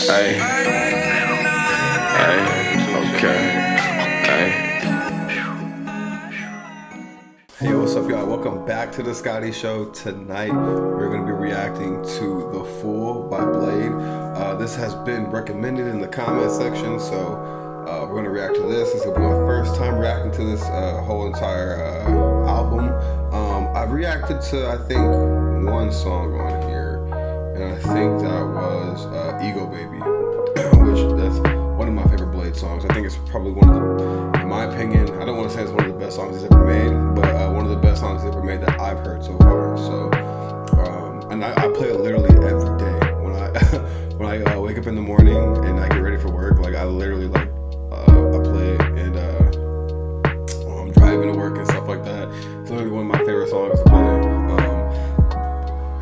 Hey, hey, okay, hey. Hey, what's up, y'all? Welcome back to the Scotty Show. Tonight, we're going to be reacting to The Fool by Bladee. This has been recommended in the comment section, so we're going to react to this. This will be my first time reacting to this whole entire album. I've reacted to, I think, one song on here, and I think that was EGOBABY, which that's one of my favorite Bladee songs. I think it's probably one of the, in my opinion, I don't want to say it's one of the best songs he's ever made, but one of the best songs he's ever made that I've heard so far. So, and I play it literally every day when I when I wake up in the morning and I get ready for work. Like I literally I play it, and when I'm driving to work and stuff like that. It's literally one of my favorite songs to play.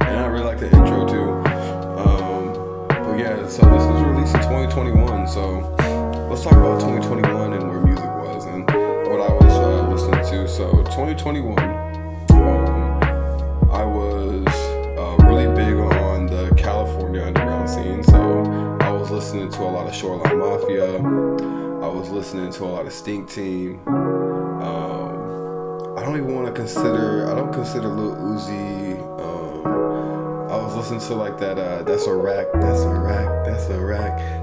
And I really like the intro too. But yeah, so this was released in 2021. So let's talk about 2021 and where music was and what I was listening to. So 2021, I was really big on the California underground scene. So I was listening to a lot of Shoreline Mafia. I was listening to a lot of Stink Team. I don't even want to consider, I don't consider Lil Uzi. I was listening to like that, That's a Rack.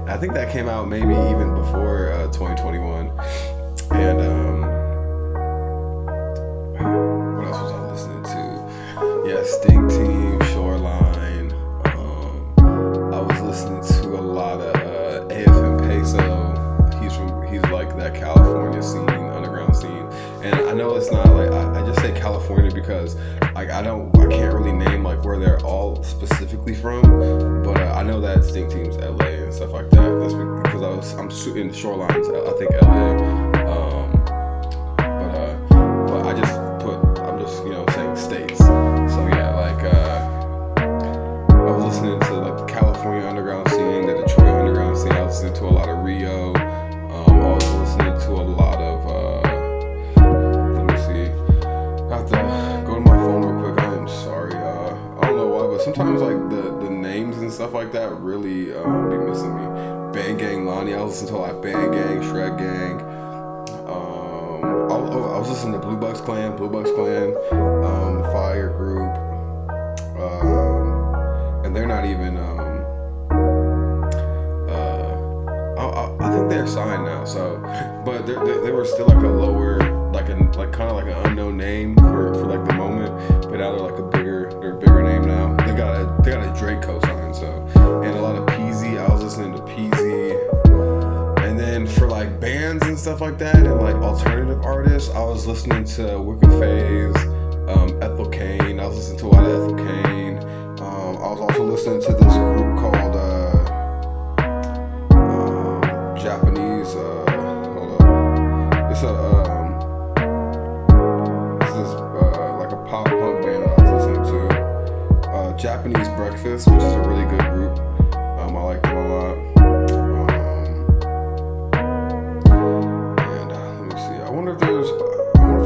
I think that came out maybe even before 2021. And what else was I listening to? Yeah, Stink Team, Shoreline. I was listening to a lot of AFM Peso. He's like that California scene, underground scene. And I know it's not like, I just say California because like I can't really name like where they're all specifically from, but I know that Stink Team's LA and stuff like that. That's because I'm in Shorelines, I think LA. But I'm just saying states. So yeah, like I was listening to like the California underground scene, the Detroit underground scene. I was listening to a lot of Rio. I was listening to a lot of I have to go to my phone real quick. I am sorry. I don't know why, but sometimes like the names and stuff like that really be missing me. Band Gang Lonnie. I was listening to a lot of Band Gang, Shred Gang. I was listening to Blue Bucks Clan, Fire Group, and they're not even. I think they're signed now. So, but they were still like a lower. Like kind of like an unknown name for like the moment, but now they're like they're a bigger name now. They got a Drake co-sign, so, and a lot of Peasy. I was listening to Peasy, and then for like bands and stuff like that, and like alternative artists, I was listening to Wicked Phase, Ethel Kane. I was listening to a lot of Ethel Kane. I was also listening to this group called Japanese. Hold up, it's like a pop punk band that I was listening to. Japanese Breakfast, which is a really good group. I like them a lot. And let me see. I wonder if I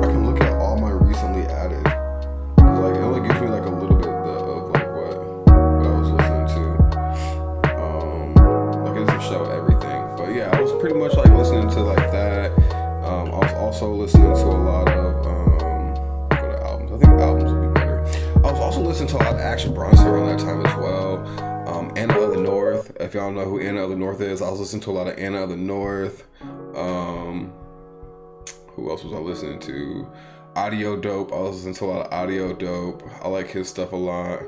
can look at all my recently added. Cause like it only gives me like a little bit of like what I was listening to. Like it doesn't show everything, but yeah, I was pretty much like listening to like that. I was also listening to a lot of albums. I think albums would be better. I was also listening to a lot of Action Bronson around that time as well. Anna of the North. If y'all know who Anna of the North is, I was listening to a lot of Anna of the North. Who else was I listening to? Audio Dope. I was listening to a lot of Audio Dope. I like his stuff a lot.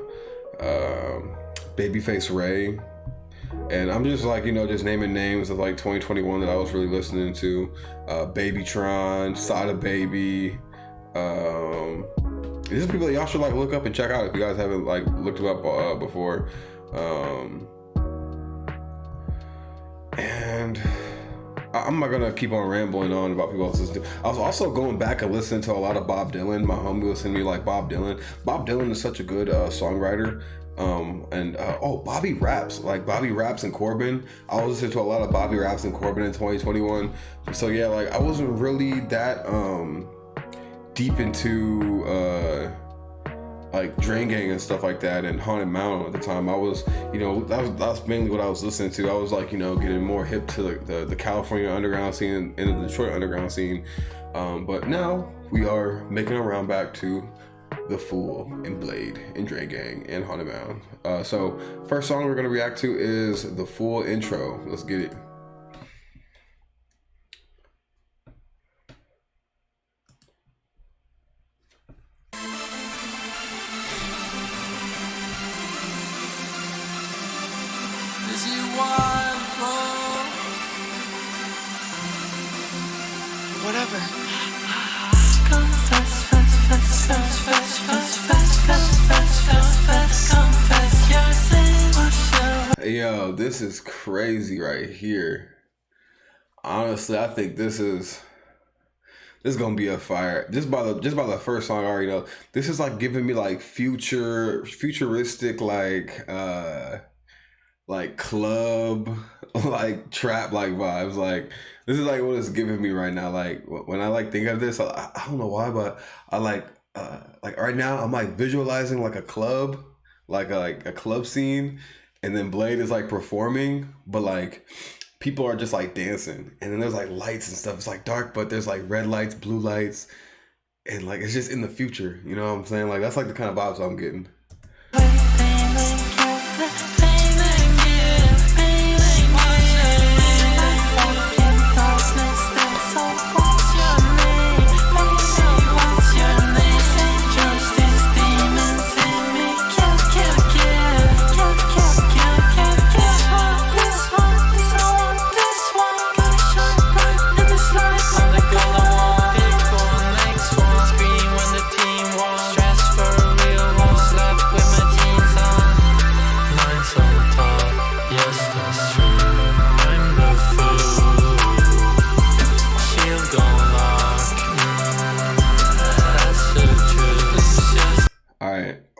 Babyface Ray. And I'm just like, just naming names of like 2021 that I was really listening to. Babytron, Sada Baby. These are people that y'all should like look up and check out if you guys haven't like looked them up before. And I'm not gonna keep on rambling on about people else listening to. I was also going back and listening to a lot of Bob Dylan. My homie was sending me like Bob Dylan. Bob Dylan is such a good songwriter. Bobby Raps, like Bobby Raps and Corbin. I was listening to a lot of Bobby Raps and Corbin in 2021. So yeah, like I wasn't really that deep into like Drain Gang and stuff like that, and Haunted Mountain at the time. I was, you know, that's mainly what I was listening to. I was like, you know, getting more hip to the California underground scene and the Detroit underground scene. But now we are making our round back to The Fool and Bladee and Drain Gang and Haunted Mountain. So first song we're gonna react to is The Fool intro. Let's get it. Whatever. Yo, this is crazy right here. Honestly, I think this is gonna be a fire. Just by the first song, I already know. This is like giving me like futuristic like club, like trap like vibes. Like this is like what it's giving me right now. Like when I like think of this, I don't know why, but I like right now I'm like visualizing like a club, like a club scene, and then Bladee is like performing, but like people are just like dancing, and then there's like lights and stuff. It's like dark, but there's like red lights, blue lights, and like it's just in the future. You know what I'm saying? Like that's like the kind of vibes I'm getting.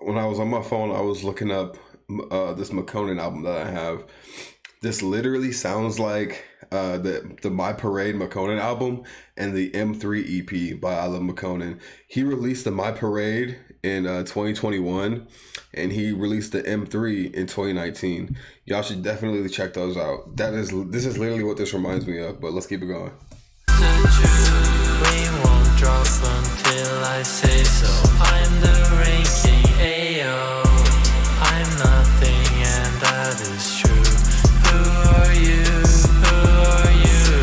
When I was on my phone, I was looking up this McConan album that I have. This literally sounds like the My Parade McConan album and the M3 EP by I Love McConan. He released the My Parade in 2021, and he released the M3 in 2019. Y'all should definitely check those out. This is literally what this reminds me of. But let's keep it going. We won't drop until I say so. I'm the ranking AO. I'm nothing, and that is true. Who are you? Who are you?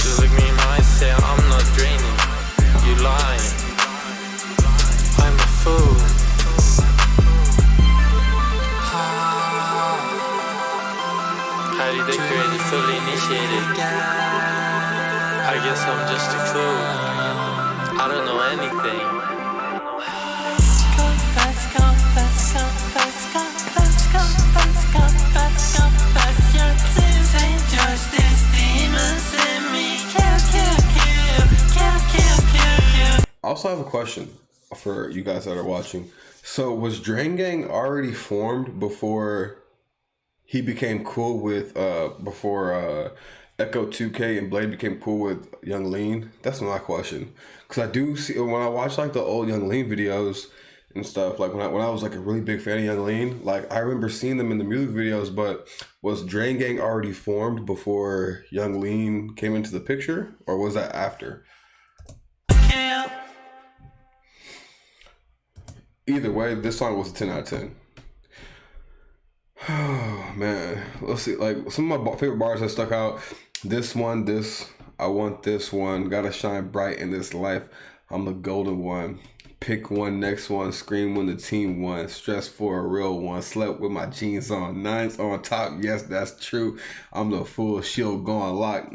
You look me might say I'm not draining. You lying. I'm a fool. Highly decorated, fully initiated. I guess I'm just a fool. I don't know anything. Confess, confess, confess, confess, confess, confess, confess your sins. Injustice, demons in me. Kill, kill, kill, kill, kill, kill, kill. I also have a question for you guys that are watching. So was Drain Gang already formed before he became cool with before Echo 2K and Bladee became cool with Young Lean? That's my question. Cause I do see when I watch like the old Young Lean videos and stuff, like when I was like a really big fan of Young Lean, like I remember seeing them in the music videos, but was Drain Gang already formed before Young Lean came into the picture, or was that after? Either way, this song was a 10 out of 10. Oh man, let's see. Like some of my favorite bars that stuck out. This one, I want this one. Gotta shine bright in this life. I'm the golden one. Pick one, next one. Scream when the team won. Stress for a real one. Slept with my jeans on. Nines on top. Yes, that's true. I'm the fool. Shield going lock.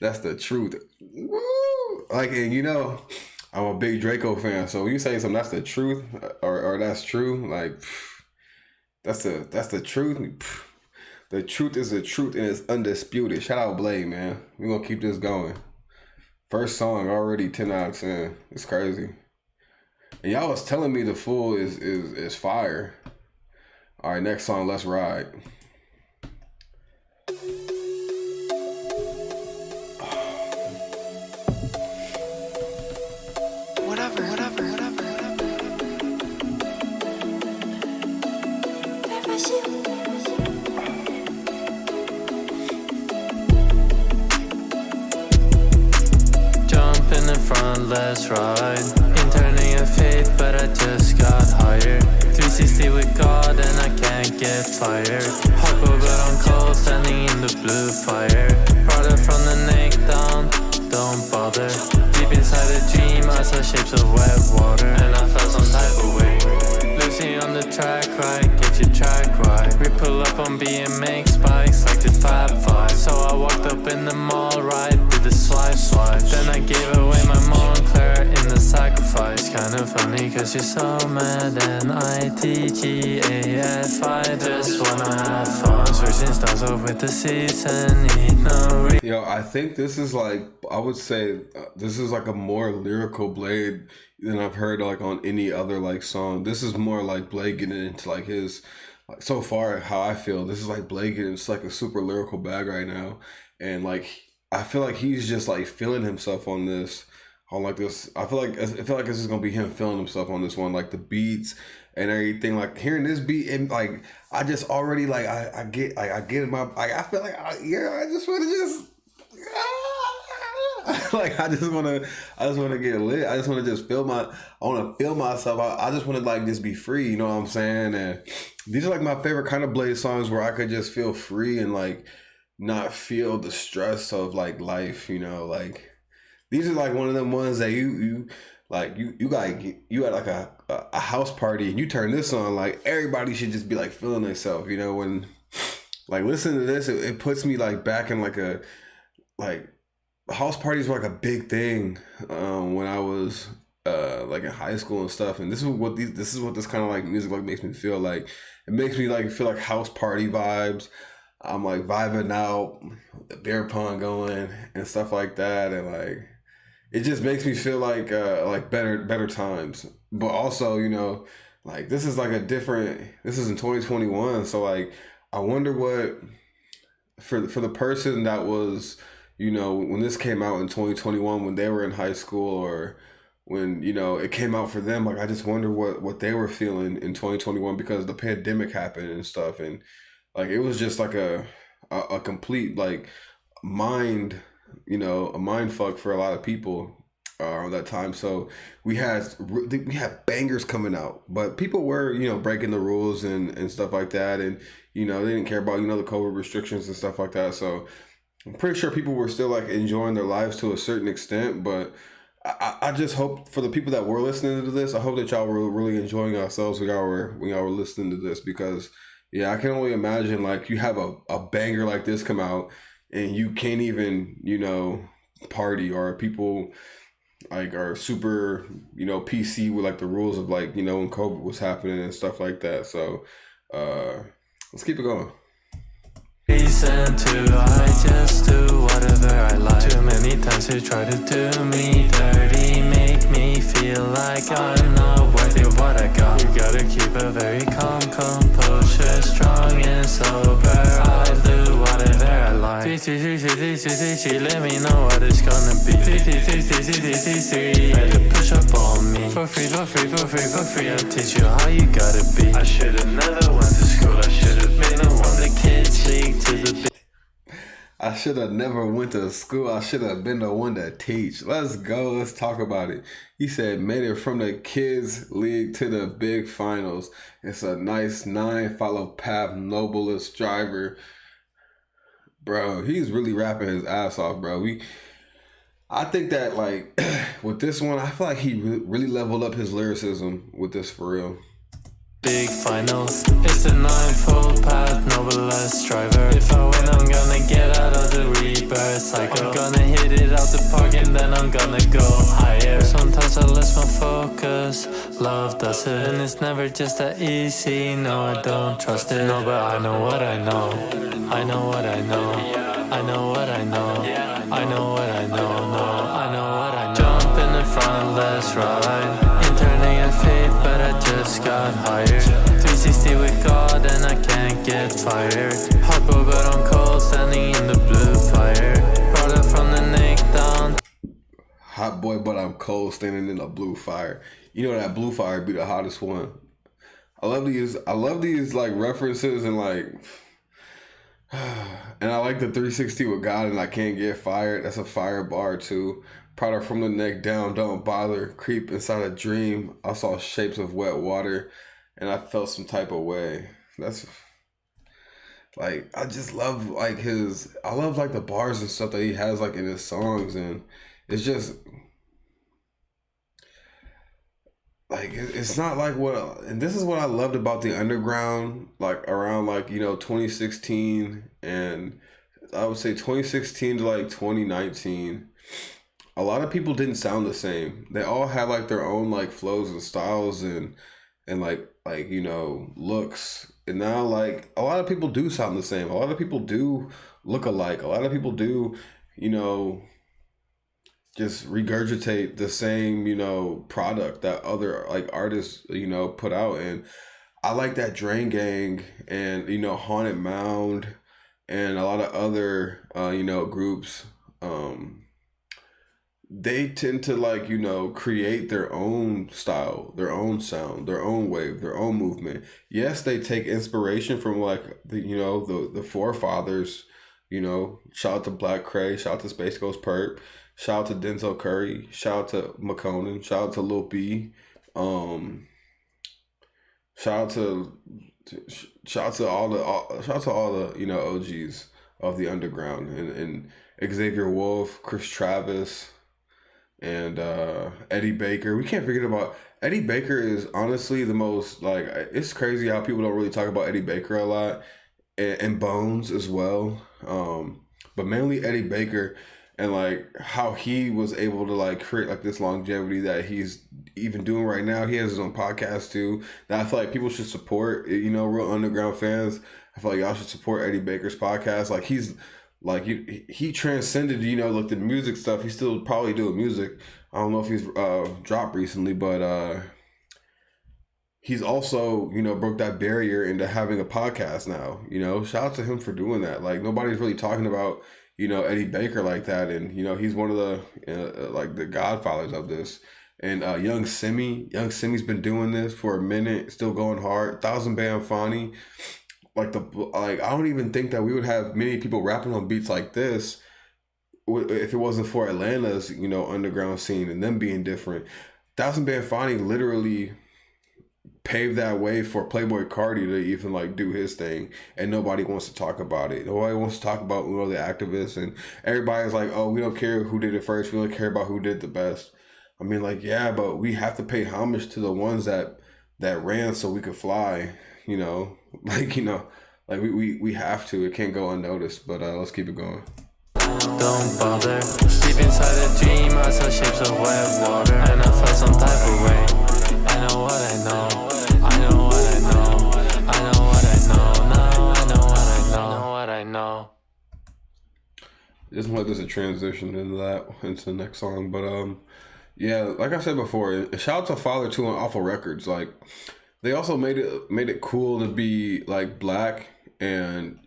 That's the truth. Woo! Like, and you know, I'm a big Draco fan. So when you say something that's the truth or that's true, like. That's the truth. The truth is the truth and it's undisputed. Shout out Bladee, man. We're gonna keep this going. First song already 10 out of 10. It's crazy. And y'all was telling me The Fool is fire. All right, next song, let's ride. last ride. Interning in faith, but I just got hired. 360 with God and I can't get fired. Hardcore but I'm cold, standing in the blue fire. Product from the neck down, don't bother. Deep inside a dream, I saw shapes of wet water, and I felt some type of way. Lucy on the track, right? Get your track right. We pull up on BMX bikes like the Fab Five. So I walked up in the mall, right? Did the swipe. Then I gave away my Montclair in the sacrifice. Kinda funny cause you're so mad and ITGAF. I just wanna have fun. Switching styles up with the season. Need no Yo, I think this is like, I would say this is like a more lyrical Bladee than I've heard like on any other like song. This is more like Bladee getting into like his, like, so far how I feel, this is like Bladee getting into like a super lyrical bag right now. And like, I feel like he's just like feeling himself on this, on like this. I feel like this is gonna be him feeling himself on this one, like the beats and everything. Like hearing this beat and like, I just already like, I get in my, like, I feel like, I just want to just, like, I just want to get lit. I just want to just I want to feel myself. I just want to like just be free. You know what I'm saying? And these are like my favorite kind of Bladee songs where I could just feel free and like not feel the stress of like life. You know, like these are like one of them ones that you at like a house party and you turn this on, like everybody should just be like feeling themselves. You know, when like listening to this, it puts me like back in like a like. House parties were like a big thing when I was like in high school and stuff, and this is what this kind of like music like makes me feel like. It makes me like feel like house party vibes. I'm like vibing out, the beer pong going and stuff like that, and like it just makes me feel like better times. But also, you know, like this is in 2021, so like I wonder what for the person that was, you know, when this came out in 2021, when they were in high school, or when, you know, it came out for them, like I just wonder what they were feeling in 2021 because the pandemic happened and stuff, and like it was just like a complete like mind, you know, a mind fuck for a lot of people around that time. So we had bangers coming out, but people were, you know, breaking the rules and stuff like that, and you know, they didn't care about, you know, the COVID restrictions and stuff like that. So I'm pretty sure people were still like enjoying their lives to a certain extent, but I just hope for the people that were listening to this, I hope that y'all were really enjoying yourselves when y'all were listening to this, because yeah, I can only imagine like you have a banger like this come out and you can't even, you know, party, or people like are super, you know, PC with like the rules of like, you know, when COVID was happening and stuff like that. So let's keep it going. Reason to, I just do whatever I like. Too many times you try to do me dirty, make me feel like I'm not worthy of what I got. You gotta keep a very calm composure, strong and sober. I do whatever I like. Let me know what it's gonna be. Better push up on me. For free, I'll teach you how you gotta be. I should've never went to school, I should've been from the kids league. I should have never went to school. I should have been the one to teach. Let's go. Let's talk about it. He said, made it from the kids league to the big finals. It's a nice 9, follow path, noblest driver. Bro, he's really rapping his ass off, bro. I think that like with this one, I feel like he really leveled up his lyricism with this for real. Big finals, it's a 9-fold path, noblest driver. If I win, I'm gonna get out of the rebirth cycle. I'm gonna hit it out the park and then I'm gonna go higher. Sometimes I lose my focus, love does it, and it's never just that easy. No, I don't trust it. No, but I know what I know. I know what I know. I know what I know. I know what I know. No, I know what I know. Jump in the front, let's ride. Interning in faith, but I just got hired. 360 with God and I can't get fired. Hardcore but I'm cold, standing in the blue fire. Product from the neck down. Hot boy but I'm cold, standing in the blue fire. You know that blue fire be the hottest one. I love these like references and like and I like the 360 with God and I can't get fired. That's a fire bar too. Powder from the neck down, don't bother. Creep inside a dream. I saw shapes of wet water, and I felt some type of way. That's like, I just love like I love like the bars and stuff that he has like in his songs, and it's just like it's not like and this is what I loved about the underground, like around like 2016, and I would say 2016 to like 2019. A lot of people didn't sound the same. They all had like their own like flows and styles and like looks. And now like a lot of people do sound the same. A lot of people do look alike. A lot of people do, just regurgitate the same, product that other like artists, put out. And I like that Drain Gang and, Haunted Mound and a lot of other, groups. They tend to like, create their own style, their own sound, their own wave, their own movement. Yes, they take inspiration from like the forefathers, shout out to Black Cray, shout out to Space Ghost Perp, shout out to Denzel Curry, shout out to McConan, shout out to Lil B, shout out to all the OGs of the underground and Xavier Wolf, Chris Travis, and Eddie Baker. We can't forget about Eddie Baker. Is honestly the most like, it's crazy how people don't really talk about Eddie Baker a lot, and Bones as well, but mainly Eddie Baker, and like how he was able to like create like this longevity that he's even doing right now. He has his own podcast too that I feel like people should support. Real underground fans, I feel like y'all should support Eddie Baker's podcast. Like he's like he transcended, like the music stuff. He's still probably doing music. I don't know if he's dropped recently, but he's also, broke that barrier into having a podcast now. Shout out to him for doing that. Like nobody's really talking about, Eddie Baker like that. And, he's one of the like the godfathers of this. And Young Simmy's been doing this for a minute, still going hard. 1000 Band Fani. I don't even think that we would have many people rapping on beats like this if it wasn't for Atlanta's, underground scene and them being different. 1000 Band Fani literally paved that way for Playboi Carti to even like do his thing, and nobody wants to talk about it. Nobody wants to talk about the activists, and everybody's like, oh, we don't care who did it first. We don't care about who did the best. I mean, like, yeah, but we have to pay homage to the ones that ran so we could fly. We have to. It can't go unnoticed. But let's keep it going. Don't bother. Deep inside a dream, I saw shapes of wet water, and I felt some type of way. I know what I know. I know what I know. I know what I know. Now I know what I know. I know what I know. Just like there's a transition into the next song, but yeah, like I said before, shout out to Father 2 on Awful Records. Like, they also made it cool to be like black and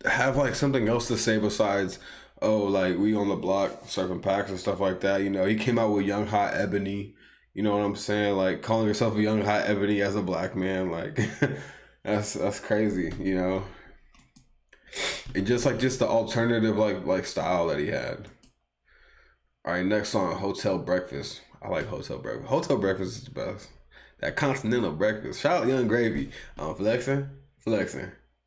have like something else to say besides, oh, like we on the block serving packs and stuff like that. He came out with Young Hot Ebony. You know what I'm saying? Like calling yourself a Young Hot Ebony as a black man, like that's crazy. And just the alternative like style that he had. All right, next song, Hotel Breakfast. I like Hotel Breakfast. Hotel Breakfast is the best. That continental breakfast. Shout out Young Gravy. Flexing.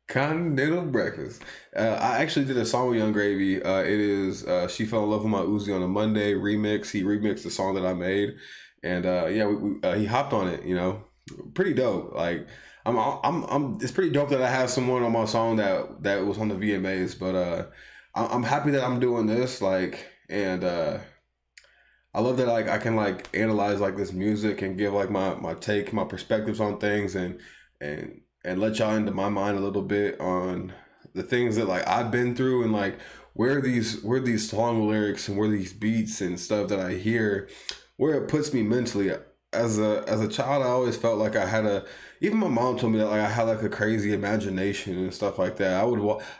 Continental breakfast. I actually did a song with Young Gravy. It is She Fell in Love with My Uzi on a Monday remix. He remixed the song that I made, and he hopped on it. Pretty dope. Like I'm. It's pretty dope that I have someone on my song that was on the VMAs. But I'm happy that I'm doing this. And I love that I can analyze this music and give my take, my perspectives on things, and let y'all into my mind a little bit on the things that I've been through, and where these song lyrics and where these beats and stuff that I hear, where it puts me mentally. As a child, I always felt like I had even my mom told me that I had a crazy imagination and stuff like that.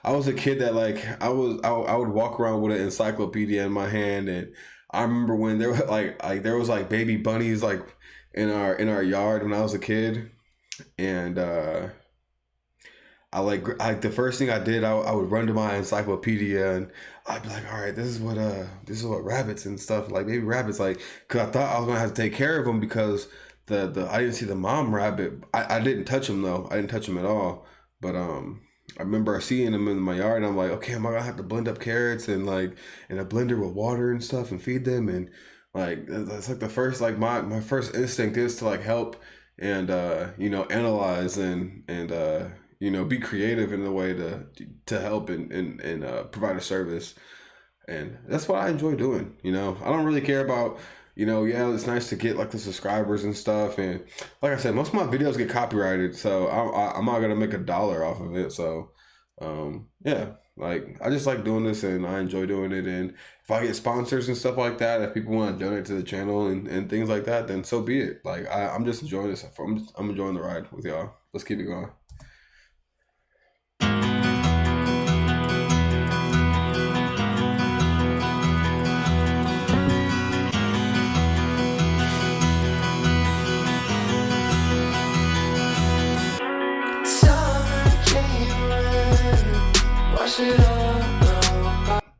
I was a kid that I would walk around with an encyclopedia in my hand, and I remember when there were there was baby bunnies in our yard when I was a kid, and I like the first thing I did, I would run to my encyclopedia and I'd be like, all right, this is what rabbits and stuff, like baby rabbits, like, cause I thought I was gonna have to take care of them because the I didn't see the mom rabbit. I didn't touch him though. I didn't touch him at all. But I remember seeing him in my yard and I'm like, okay, am I gonna have to blend up carrots and like in a blender with water and stuff and feed them? And like that's like the first, like my first instinct is to like help and analyze and be creative in a way to help and provide a service. And that's what I enjoy doing. I don't really care about, yeah, it's nice to get like the subscribers and stuff. And like I said, most of my videos get copyrighted, so I'm not gonna make $1 off of it. So yeah, like I just like doing this and I enjoy doing it. And if I get sponsors and stuff like that, if people want to donate to the channel and things like that, then so be it. Like I'm just enjoying this. I'm enjoying the ride with y'all. Let's keep it going.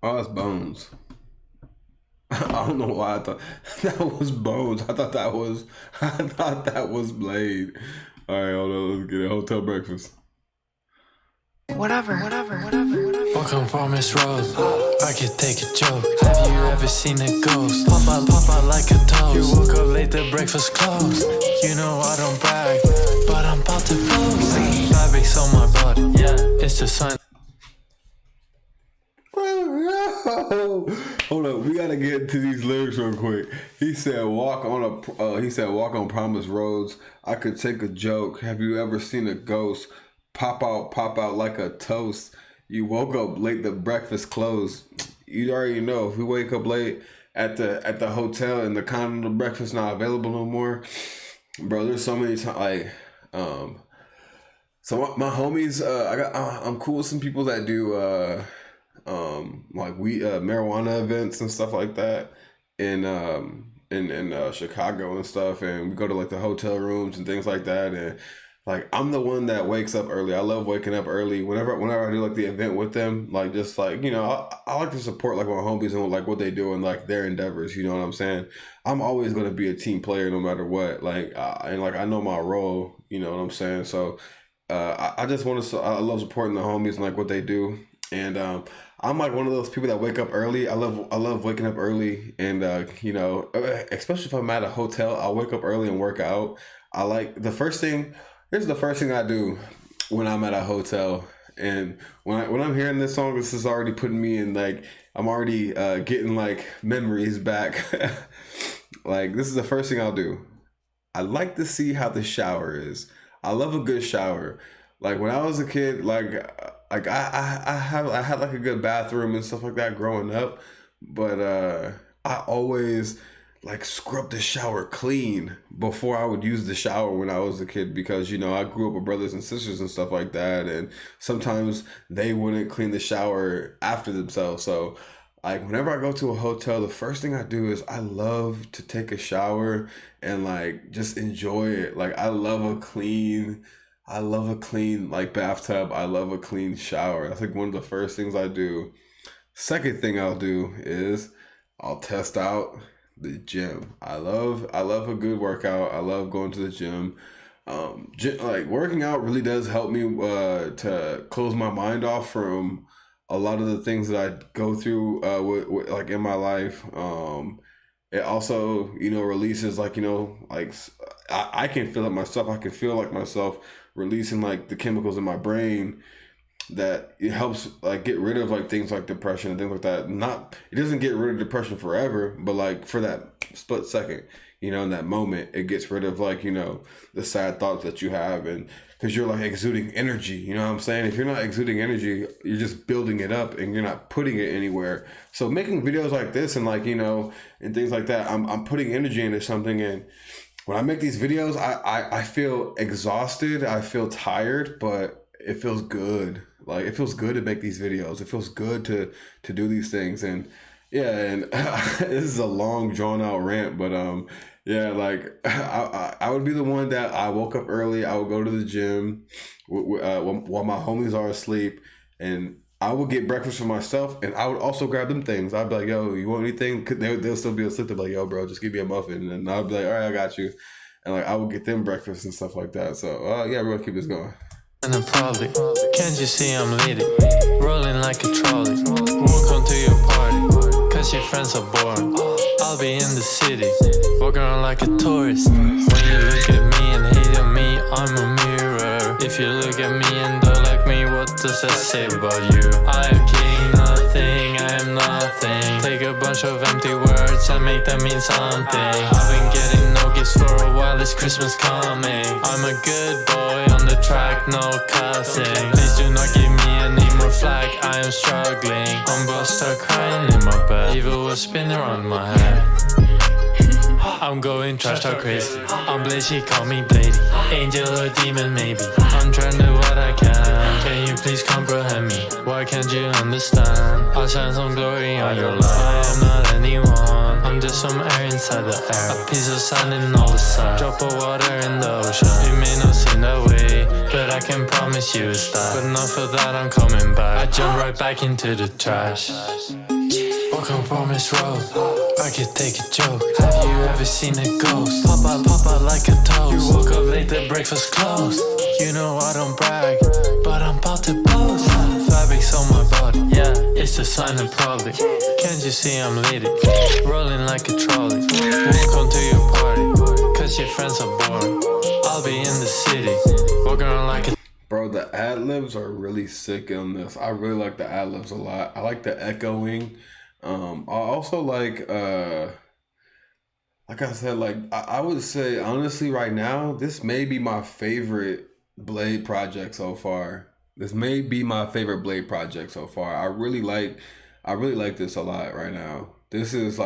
Oh, that's Bones. I don't know why I thought that was Bones. I thought that was Bladee. All right, hold on, let's get it. Hotel breakfast. Whatever. Walk on Promise Road, I could take a joke. Have you ever seen a ghost? Pop out like a toast. You woke up late, the breakfast closed. You know I don't brag, but I'm about to close. Fabrics on my body, it's the sign. Hold up, we gotta get to these lyrics real quick. He said, "Walk on promised roads. I could take a joke. Have you ever seen a ghost? Pop out like a toast. You woke up late, the breakfast closed." You already know if we wake up late at the hotel and the continental breakfast not available no more, bro. There's so many times like So my homies, I'm cool with some people that do like marijuana events and stuff like that in Chicago and stuff, and we go to like the hotel rooms and things like that. And like I'm the one that wakes up early. I love waking up early. Whenever I do like the event with them, like just like I like to support like my homies and like what they do and like their endeavors. You know what I'm saying? I'm always gonna be a team player no matter what. Like and like I know my role. You know what I'm saying? So I just want to. I love supporting the homies and like what they do. And I'm like one of those people that wake up early. I love waking up early, and especially if I'm at a hotel, I'll wake up early and work out. I like Here's the first thing I do when I'm at a hotel, and when I'm hearing this song, this is already putting me in like I'm already getting like memories back. Like this is the first thing I'll do. I like to see how the shower is. I love a good shower. Like when I was a kid, like I had like a good bathroom and stuff like that growing up, but I always like scrub the shower clean before I would use the shower when I was a kid, because I grew up with brothers and sisters and stuff like that, and sometimes they wouldn't clean the shower after themselves. So like whenever I go to a hotel, the first thing I do is I love to take a shower and like just enjoy it. Like I love a clean like bathtub. I love a clean shower. That's like one of the first things I do. Second thing I'll do is I'll test out the gym. I love a good workout. I love going to the gym. Like working out really does help me to close my mind off from a lot of the things that I go through with like in my life. It also releases like like I can feel it myself. I can feel like myself releasing like the chemicals in my brain that it helps like get rid of like things like depression and things like that. It doesn't get rid of depression forever, but like for that split second, in that moment, it gets rid of like the sad thoughts that you have, and because you're like exuding energy. You know what I'm saying? If you're not exuding energy, you're just building it up and you're not putting it anywhere. So making videos like this and like and things like that, I'm putting energy into something. And when I make these videos, I feel exhausted, I feel tired, but it feels good. Like it feels good to make these videos. It feels good to do these things. And Yeah, and this is a long drawn out rant, but yeah, like I would be the one that I woke up early. I would go to the gym while my homies are asleep, and I would get breakfast for myself, and I would also grab them things. I'd be like, "Yo, you want anything?" They'll still be asleep. They're like, "Yo, bro, just give me a muffin," and I'd be like, "All right, I got you," and like I would get them breakfast and stuff like that. So yeah, we're gonna keep this going. And I'm probably, can't you see I'm leading? Rolling like a trolley. Welcome to your party, cause your friends are boring. I'll be in the city, walking around like a tourist. When you look at me and hate on me, I'm a mirror. If you look at me and don't like me, what does that say about you? I am king, nothing, I am nothing. Take a bunch of empty words and make them mean something. I've been getting no gifts for a while, it's Christmas coming. I'm a good boy on the track, no cussing. Please do not give me any more flack, I am struggling. I'm about to start crying in my bed. Evil will spin around my head. I'm going trash talk crazy. I'm Bladee, call me Bladee. Angel or demon maybe. I'm trying to do what I can. Can you please comprehend me? Why can't you understand? I'll shine some glory on your life. I am not anyone, I'm just some air inside the air. A piece of sand in all the sun. Drop of water in the ocean. It may not seem that way, but I can promise you it's that. But not for that, I'm coming back. I jump right back into the trash. Walk on Promise Road, I could take a joke. Have you ever seen a ghost? Pop out like a toast. You woke up late, the breakfast closed. You know I don't brag, but I'm about to boast. Fabrics on my body, yeah, it's a sign of probably. Can't you see I'm leading? Rolling like a trolley. Welcome to your party, cause your friends are boring. I'll be in the city, walking around like a... Bro, the ad-libs are really sick on this. I really like the ad-libs a lot. I like the echoing. I also like I said, like I would say honestly right now, this may be my favorite Bladee project so far. This may be my favorite Bladee project so far. I really like this a lot right now. This is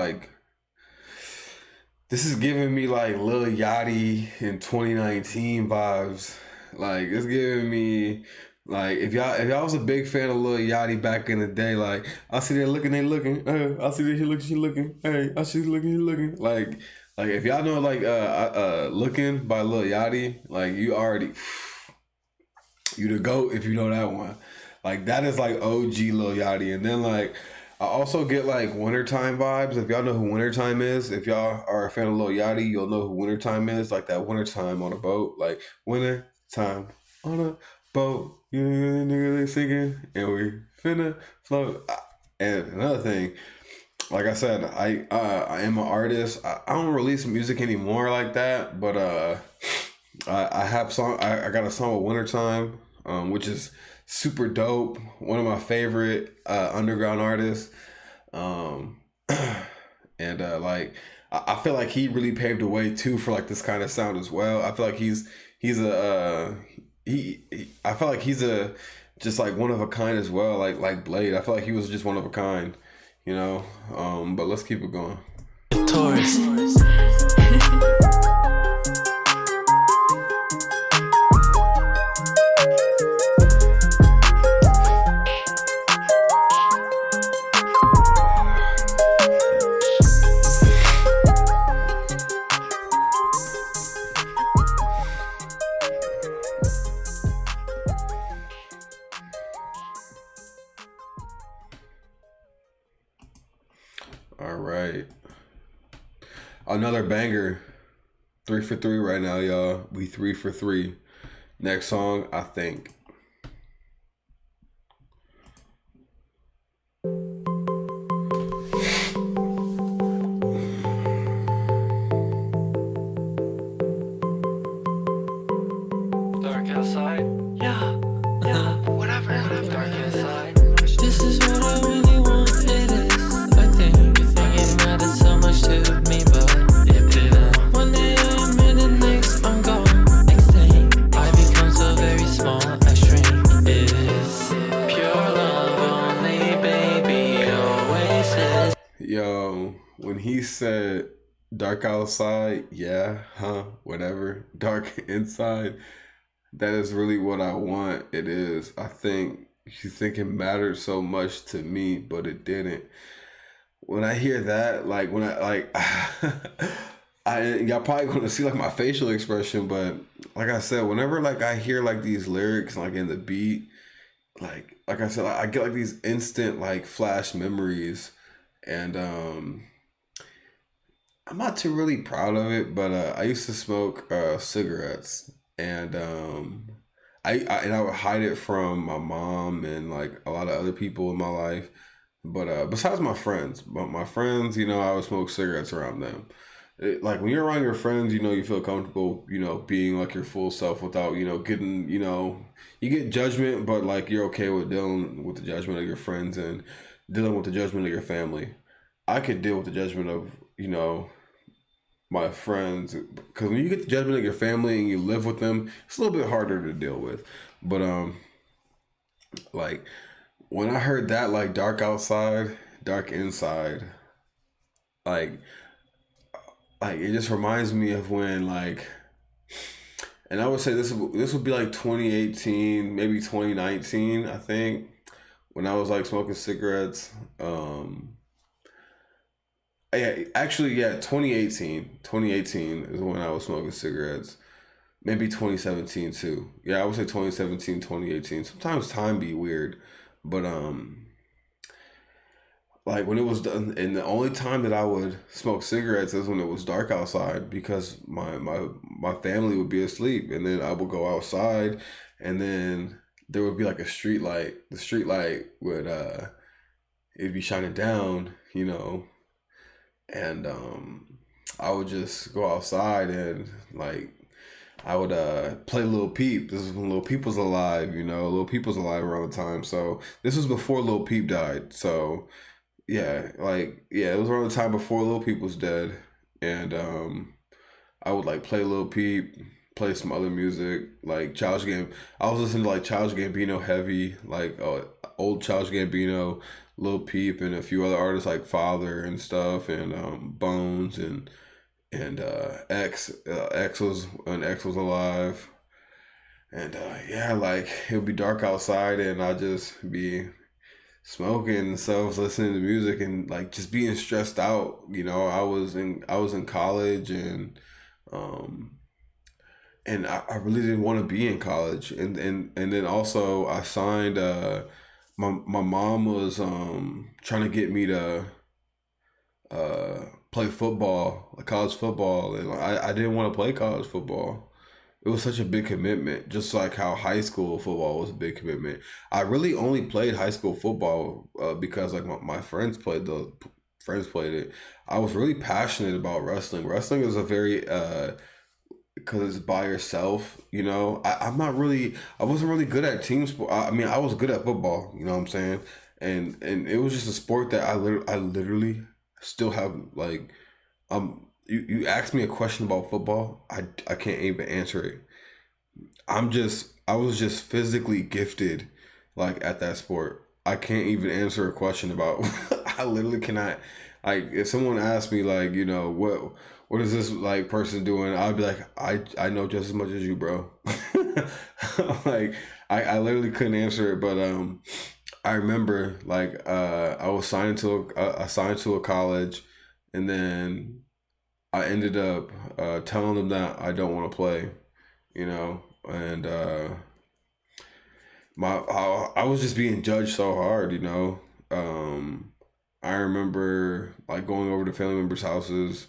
giving me like Lil Yachty in 2019 vibes. Like it's giving me like if y'all was a big fan of Lil Yachty back in the day, like I see they looking, I see that she looking, hey, I see looking. Like if y'all know like Looking by Lil Yachty, like you the GOAT if you know that one. Like that is like OG Lil Yachty. And then like I also get like Wintertime vibes. If y'all know who Wintertime is, if y'all are a fan of Lil Yachty, you'll know who Wintertime is. Like that Wintertime on a boat, like Wintertime on a boat, you nigga, they singing, and we finna float. And another thing, like I said, I am an artist. I don't release music anymore like that, but I have I got a song with Wintertime, which is super dope. One of my favorite underground artists, and like I feel like he really paved the way too for like this kind of sound as well. I feel like he's I feel like he's just like one of a kind as well, like Bladee. I feel like he was just one of a kind, you know. But let's keep it going. Tourist. All right. Another banger. 3 for 3 right now, y'all. We 3 for 3. Next song, I think. Dark outside? Yeah, whatever. Dark inside. This is what I really want, it is. I think it mattered so much to me, but it didn't. One day I'm in the next, I'm gone. Next thing, I become so very small, I shrink. It is pure love only, baby, oasis. Yo, when he said dark outside, yeah, whatever. Dark inside, that is really what I want. It is. I think you think it mattered so much to me, but it didn't. when I hear that, like when I like, y'all probably gonna see like my facial expression, but like I said, whenever like I hear like these lyrics like in the beat, like I said, I get like these instant like flash memories, and I'm not too really proud of it, but I used to smoke cigarettes, and I would hide it from my mom and like a lot of other people in my life. But besides my friends, I would smoke cigarettes around them. Like when you're around your friends, you feel comfortable, being like your full self without, getting, you get judgment, but like you're okay with dealing with the judgment of your friends and dealing with the judgment of your family. I could deal with the judgment of, my friends, because when you get the judgment of your family and you live with them, it's a little bit harder to deal with. But like when I heard that, like dark outside, dark inside, like it just reminds me of when and I would say this would be like 2018, maybe 2019, I think, when I was like smoking cigarettes. Yeah, actually, yeah, 2018. 2018 is when I was smoking cigarettes. Maybe 2017 too. Yeah, I would say 2017, 2018. Sometimes time be weird, but like when it was done, and the only time that I would smoke cigarettes is when it was dark outside, because my family would be asleep, and then I would go outside, and then there would be like a street light. The street light would it'd be shining down, and I would just go outside and like I would play Lil Peep. This is when Lil Peep was alive, Lil Peep was alive around the time. So this was before Lil Peep died. So yeah, it was around the time before Lil Peep was dead. And I would like play Lil Peep, play some other music, like Childish Gambino. I was listening to like Childish Gambino heavy, like old Childish Gambino, Lil Peep, and a few other artists like Father and stuff, and Bones and X. X was when X was alive, and yeah, like it would be dark outside, and I'd just be smoking and stuff, listening to music, and like just being stressed out. I was in college, and I really didn't want to be in college, and then also I signed. My mom was trying to get me to play football, like college football, and I didn't want to play college football. It was such a big commitment, just like how high school football was a big commitment. I really only played high school football because like my friends played it. I was really passionate about wrestling. Wrestling is a very because it's by yourself, I wasn't really good at team sport. I mean, I was good at football, you know what I'm saying? And it was just a sport that I literally still have, like, you ask me a question about football, I can't even answer it. I was just physically gifted, like, at that sport. I can't even answer a question about, I literally cannot, like, if someone asked me, like, what is this like person doing? I'd be like, I know just as much as you, bro. Like I literally couldn't answer it, but I remember like I was assigned to a college, and then I ended up telling them that I don't want to play, and I was just being judged so hard, I remember like going over to family members' houses.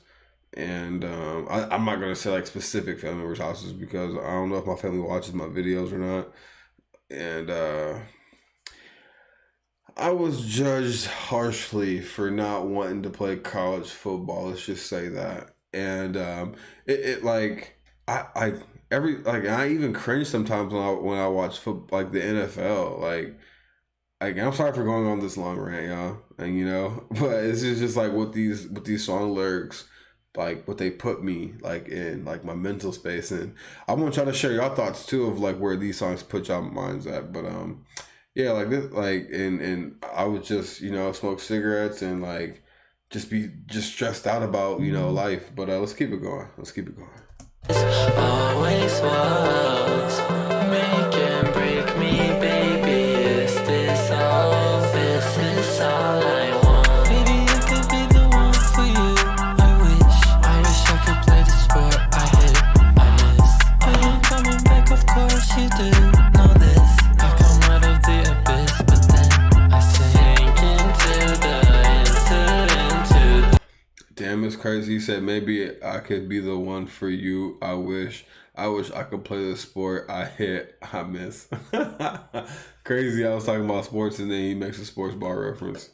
And I'm not gonna say like specific family members' houses because I don't know if my family watches my videos or not. And I was judged harshly for not wanting to play college football. Let's just say that. And it like I even cringe sometimes when I watch football, like the NFL. Like I'm sorry for going on this long rant, y'all, and but it's just like with these song lyrics, like what they put me like in like my mental space, and I want y'all to share your thoughts too of like where these songs put y'all minds at. But yeah, like this, like and I would just smoke cigarettes and like just be stressed out about life. But let's keep it going. Always was make and break me, baby. Is this all I want? Baby, you could crazy. He said, maybe I could be the one for you. I wish I could play the sport I hit, I miss. Crazy. I was talking about sports and then he makes a sports bar reference.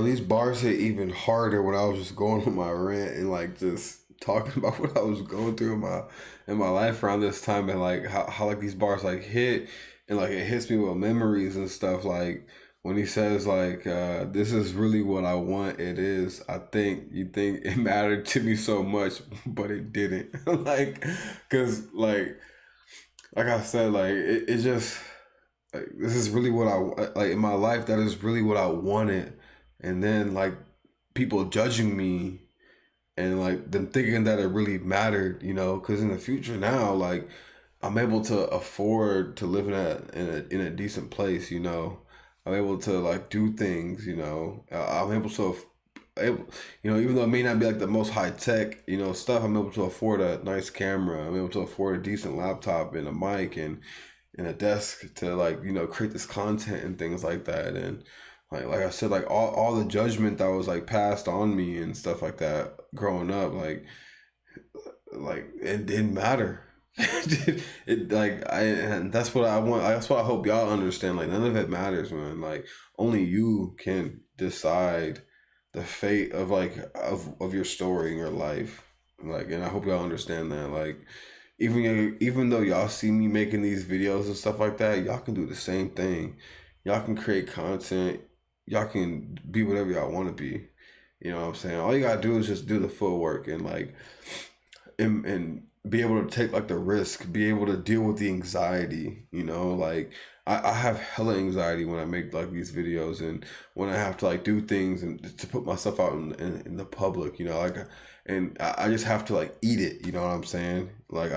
These bars hit even harder when I was just going on my rant and like just talking about what I was going through in my life around this time, and like how like these bars like hit and like it hits me with memories and stuff. Like when he says like this is really what I want, it is. You think it mattered to me so much, but it didn't. Like, cause like I said, like it just like this is really what I like in my life. That is really what I wanted. And then like people judging me and like them thinking that it really mattered, you know, because in the future now, like I'm able to afford to live in a decent place, you know. I'm able to like do things, you know. I'm able to, you know, even though it may not be like the most high tech, you know, stuff, I'm able to afford a nice camera. I'm able to afford a decent laptop and a mic and a desk to like, you know, create this content and things like that. And like I said, like all the judgment that was like passed on me and stuff like that growing up, like it didn't matter. And that's what I want. That's what I hope y'all understand. Like none of it matters, man. Like only you can decide the fate of like of your story in your life. Like, and I hope y'all understand that. Like even though y'all see me making these videos and stuff like that, y'all can do the same thing. Y'all can create content. Y'all can be whatever y'all want to be. You know what I'm saying? All you gotta do is just do the footwork and like and be able to take like the risk, be able to deal with the anxiety, you know. Like I have hella anxiety when I make like these videos and when I have to like do things and to put myself out in the public, you know, like, and I just have to like eat it, you know what I'm saying? Like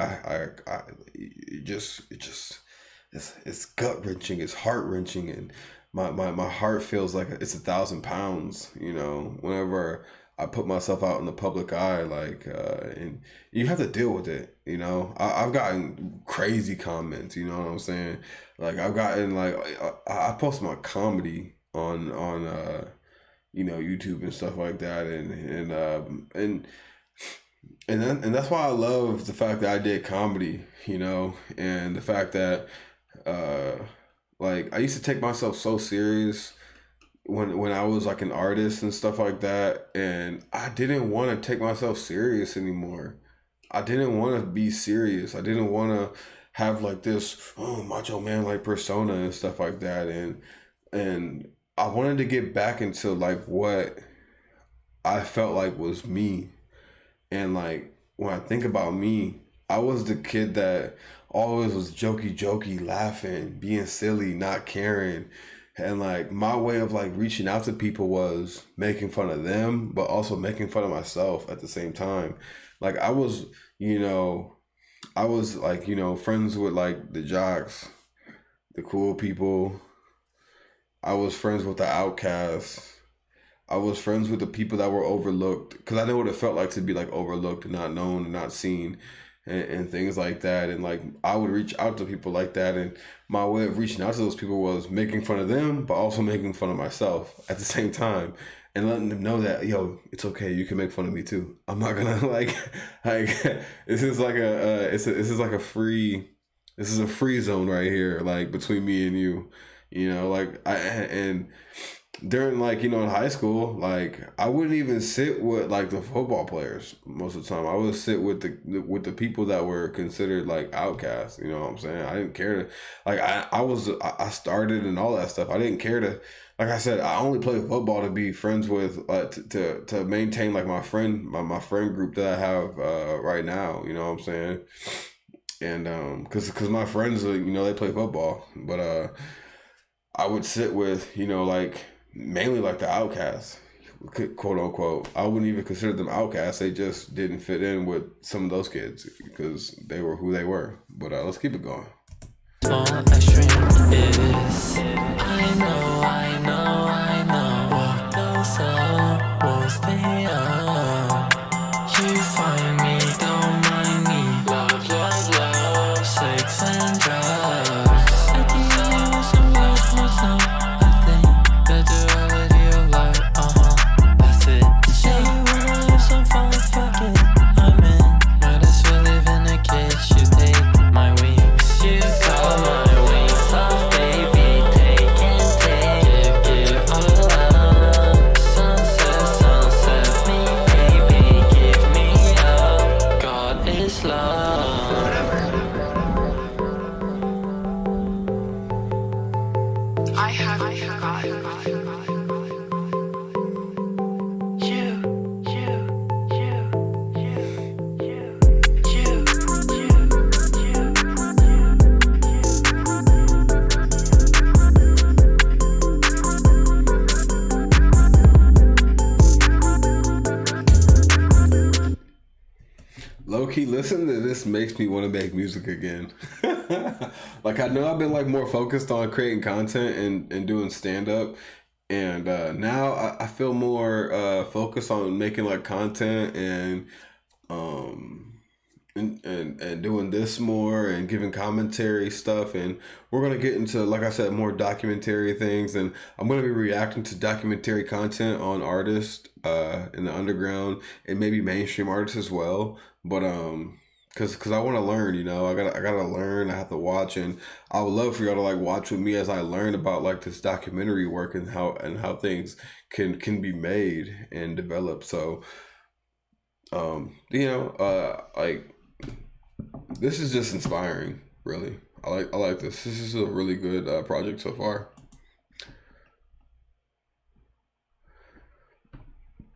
it's gut wrenching, it's heart wrenching, and my heart feels like it's 1,000 pounds, you know, whenever I put myself out in the public eye, like, and you have to deal with it, you know. I've gotten crazy comments, you know what I'm saying? Like I've gotten like, I post my comedy on you know, YouTube and stuff like that, and that's why I love the fact that I did comedy, you know, and the fact that like I used to take myself so serious when I was like an artist and stuff like that, and I didn't want to take myself serious anymore. I didn't want to be serious. I didn't want to have like this macho man like persona and stuff like that, and I wanted to get back into like what I felt like was me. And like when I think about me, I was the kid that always was jokey, laughing, being silly, not caring. And like my way of like reaching out to people was making fun of them, but also making fun of myself at the same time. Like I was like, you know, friends with like the jocks, the cool people. I was friends with the outcasts. I was friends with the people that were overlooked, because I know what it felt like to be like overlooked and not known and not seen and things like that. And like I would reach out to people like that, and my way of reaching out to those people was making fun of them, but also making fun of myself at the same time, and letting them know that, yo, it's okay, you can make fun of me too. I'm not gonna like this is like a free zone right here, like between me and you, you know. Like during like in high school, like I wouldn't even sit with like the football players most of the time. I would sit with the people that were considered like outcasts. You know what I'm saying? I didn't care to like I started and all that stuff. I didn't care to, like I said, I only play football to be friends with to maintain like my friend group that I have right now. You know what I'm saying? And because my friends they play football, but I would sit with like mainly like the outcasts, quote unquote. I wouldn't even consider them outcasts. They just didn't fit in with some of those kids because they were who they were. But let's keep it going. All extreme is I know what goes on will stay on. You find me, don't mind me. Love, sex and drugs. I think I was some words myself. I think the duality of life, that's it. Say you wanna have some fun, fuck it, I'm in. Might as well live in a cage, you take my wings. You call my wings off, baby, take and take. Give all up, sunset, me, baby, give me up. God is love. I haven't forgotten. Low key, listen to this makes me want to make music again. Like I know I've been like more focused on creating content and doing stand up, and now I feel more focused on making like content um and doing this more and giving commentary stuff. And we're gonna get into, like I said, more documentary things, and I'm gonna be reacting to documentary content on artists in the underground and maybe mainstream artists as well. But cause I want to learn, I gotta learn. I have to watch, and I would love for y'all to like watch with me as I learn about like this documentary work and how things can be made and developed. So like this is just inspiring, really. I like this. This is a really good project so far.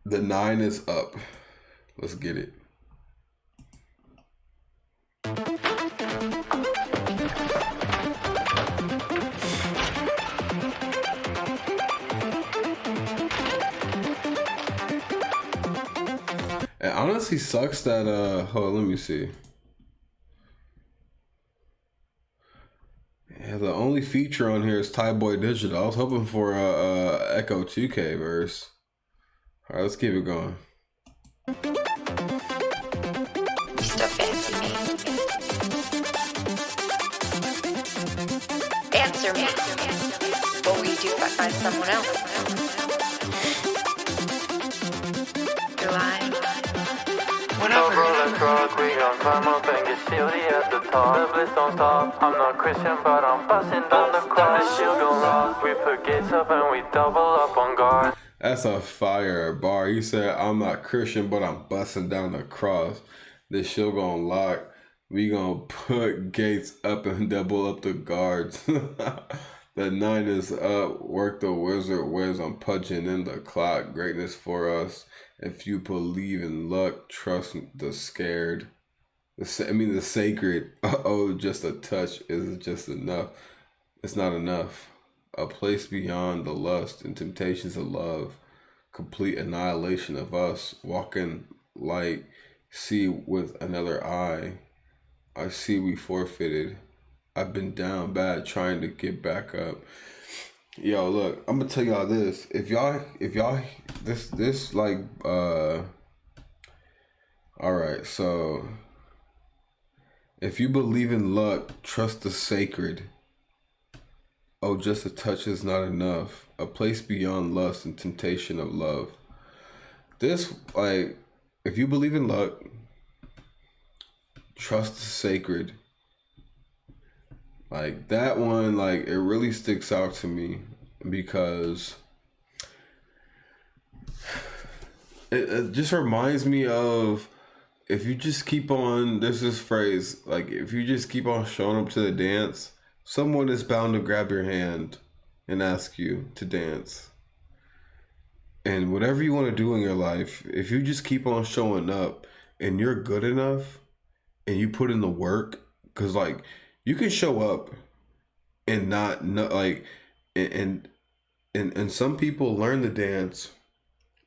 The 9 is up. Let's get it. It honestly sucks that hold on, let me see. Yeah, the only feature on here is Thai Boy Digital. I was hoping for a Echo 2K verse. All right, let's keep it going. Still fancy me. Answer me. What will you do if I find someone else? You're lying. Whatever. Let's rock, we gon' climb up and get shieldy at the top. The bliss don't stop. I'm not Christian, but I'm busting down the cross. The shield gon' rock. We put gates up and we double up on guard. That's a fire bar. He said, I'm not Christian, but I'm busting down the cross. This shield gonna lock. We gonna put gates up and double up the guards. The 9 is up. Work the wizard whiz. I'm punching in the clock. Greatness for us. If you believe in luck, trust the scared. The sacred. Oh, just a touch is just enough. It's not enough. A place beyond the lust and temptations of love. Complete annihilation of us. Walking light. See with another eye. I see we forfeited. I've been down bad trying to get back up. Yo, look, I'm gonna tell y'all this. If y'all this like all right, so if you believe in luck, trust the sacred. Oh, just a touch is not enough. A place beyond lust and temptation of love. This, like, if you believe in luck, trust the sacred. Like, that one, like, it really sticks out to me because it just reminds me of, if you just keep on, there's this phrase, like, if you just keep on showing up to the dance, someone is bound to grab your hand and ask you to dance. And whatever you want to do in your life, if you just keep on showing up and you're good enough and you put in the work, because like you can show up and not like, and some people learn the dance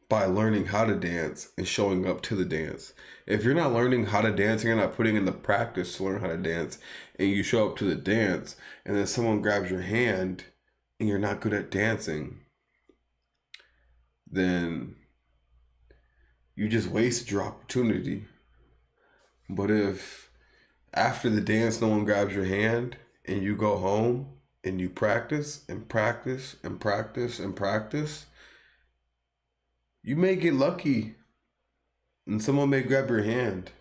by learning how to dance and showing up to the dance. If you're not learning how to dance, you're not putting in the practice to learn how to dance, and you show up to the dance and then someone grabs your hand and you're not good at dancing, then you just wasted your opportunity. But if after the dance no one grabs your hand and you go home and you practice and practice and practice and practice, you may get lucky and someone may grab your hand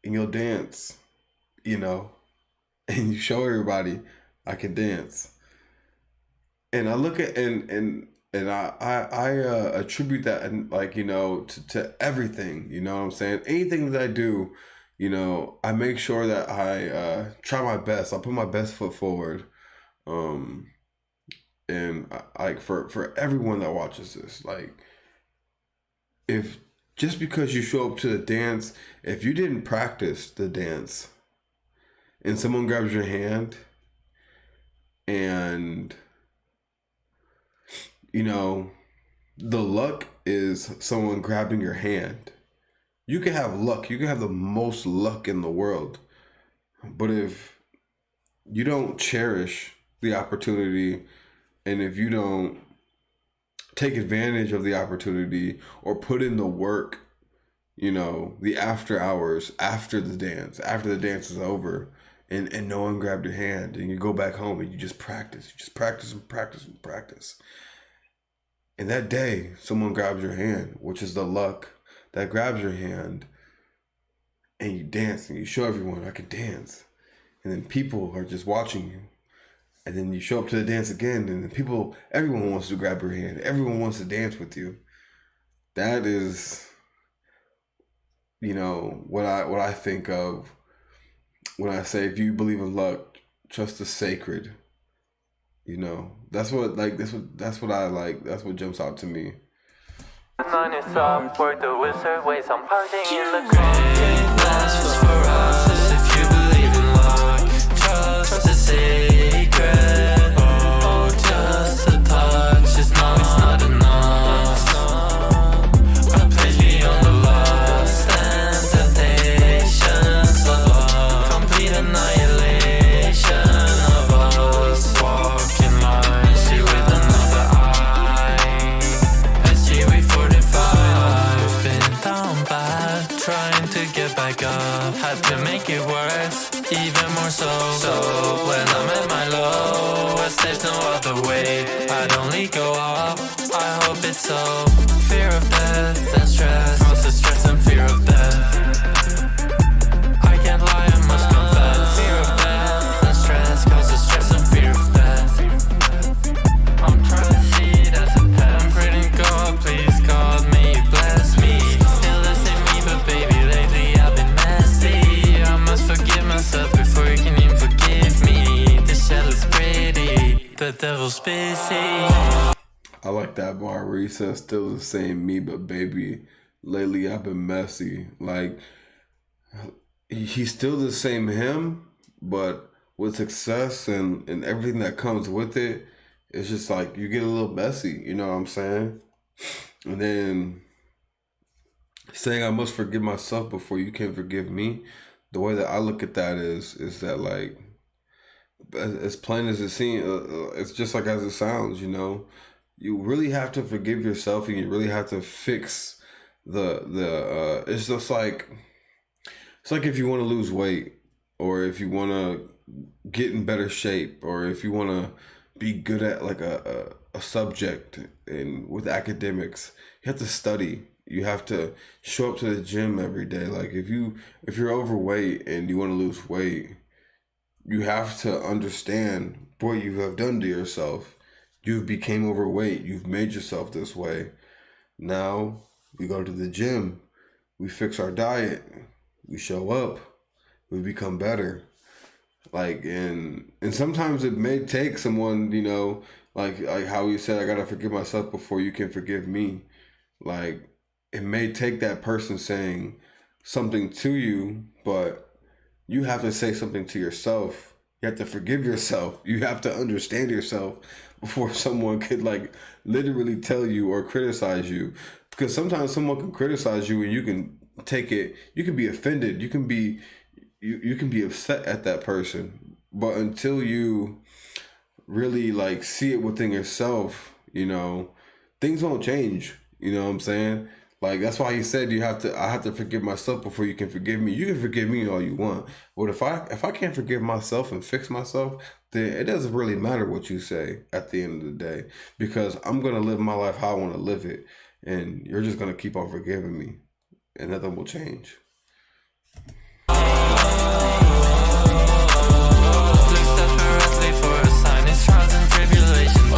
and you'll dance, you know, and you show everybody I can dance. And I look at and I attribute that, and like, you know, to everything, you know what I'm saying? Anything that I do, you know, I make sure that I try my best. I put my best foot forward. And like for everyone that watches this, like, if just because you show up to the dance, if you didn't practice the dance and someone grabs your hand and, you know, the luck is someone grabbing your hand. You can have luck. You can have the most luck in the world. But if you don't cherish the opportunity, and if you don't take advantage of the opportunity or put in the work, you know, the after hours, after the dance is over, and no one grabbed your hand, and you go back home and you just practice and practice and practice. And that day, someone grabs your hand, which is the luck that grabs your hand, and you dance and you show everyone I can dance. And then people are just watching you. And then you show up to the dance again, and then everyone wants to grab your hand. Everyone wants to dance with you. That is, you know, what I think of when I say, if you believe in luck, trust the sacred. You know, that's what I like. That's what jumps out to me. Nine is up, work the wizard ways, I'm partying in the crowd. Lasts for us if you believe in luck. Trust the secret. Oh, just a touch is not enough. A place beyond the lust and temptations of love. Complete annihilation of us. Walk in line, see with another eye. SGW 45. I've been down bad, trying to get back up. Had to make it worse, even more so. So when I'm at my lowest, there's no other way. I'd only go up, I hope it's so. Fear of death and stress, causes stress and fear of death. I can't lie, I must confess. Fear of death and stress, causes stress and fear of death. I'm trying to see it as a test. I'm praying to God, please God, may you bless me. Still the same me, but baby, lately I've been messy. I must forgive myself before you can even forgive me. The shell is pretty, the devil's busy. I like that bar where he says, still the same me, but baby, lately I've been messy. Like, he's still the same him, but with success and everything that comes with it, it's just like you get a little messy, you know what I'm saying? And then saying I must forgive myself before you can forgive me, the way that I look at that is that, like, as plain as it seems, it's just like as it sounds, you know? You really have to forgive yourself, and you really have to fix it's just like, it's like if you want to lose weight, or if you want to get in better shape, or if you want to be good at like a subject and with academics, you have to study. You have to show up to the gym every day. Like if you're overweight and you want to lose weight, you have to understand what you have done to yourself. You became overweight. You've made yourself this way. Now We go to the gym. We fix our diet. We show up. We become better. Like, and sometimes it may take someone, you know, like how you said, I gotta forgive myself before you can forgive me. Like, it may take that person saying something to you, but you have to say something to yourself. You have to forgive yourself. You have to understand yourself before someone could like literally tell you or criticize you. Because sometimes someone can criticize you and you can take it, you can be offended, you can be upset at that person. But until you really like see it within yourself, you know, things won't change. You know what I'm saying? Like, that's why he said I have to forgive myself before you can forgive me. You can forgive me all you want. But if I can't forgive myself and fix myself, then it doesn't really matter what you say at the end of the day. Because I'm going to live my life how I want to live it. And you're just going to keep on forgiving me. And nothing will change. Looks desperately for a sign. It's trials and tribulation.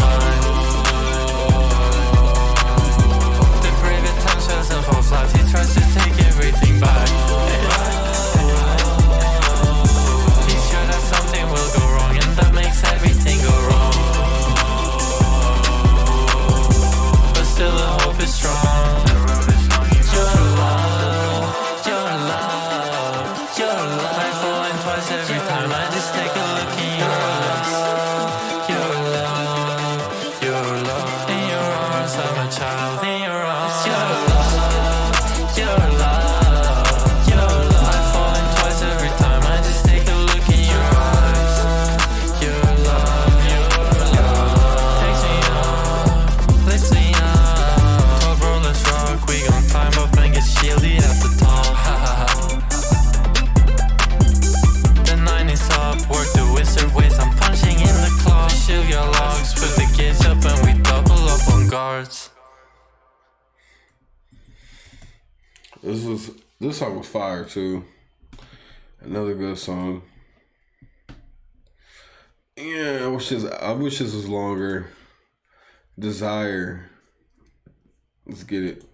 The brave at times fails and falls flat. He tries to take everything back. He's sure that something will go wrong, and that makes everything go wrong. But still the hope is strong. Your love, your love, your love. I fall in twice every time I just take a look in your eyes. Your love, your love. In your arms, I'm a child. In your arms, your love, your love, your love. I fall in twice every time I just take a look in your eyes. Your love, takes me up, lifts me up. Tall bro, let's rock. We gon' climb up and get shieldy at the top. The 9 is up, work the wizard ways. I'm punching in the clock. Shield your logs, put the gates up and we double up on guards. This song was fire too. Another good song. Yeah, I wish this was longer. Desire. Let's get it.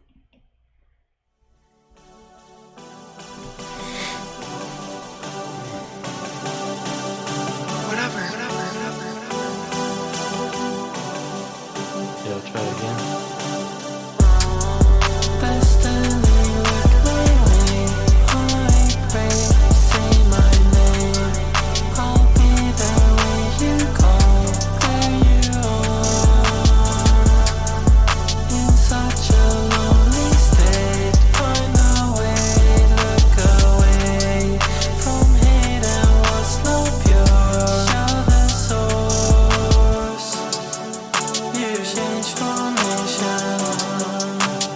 Yo, try again. Destiny, look my way. I pray, say my name. I'll be there when you call. There you are. In such a lonely state, find a way, look away from hate and what's not pure. Show the source. You change formation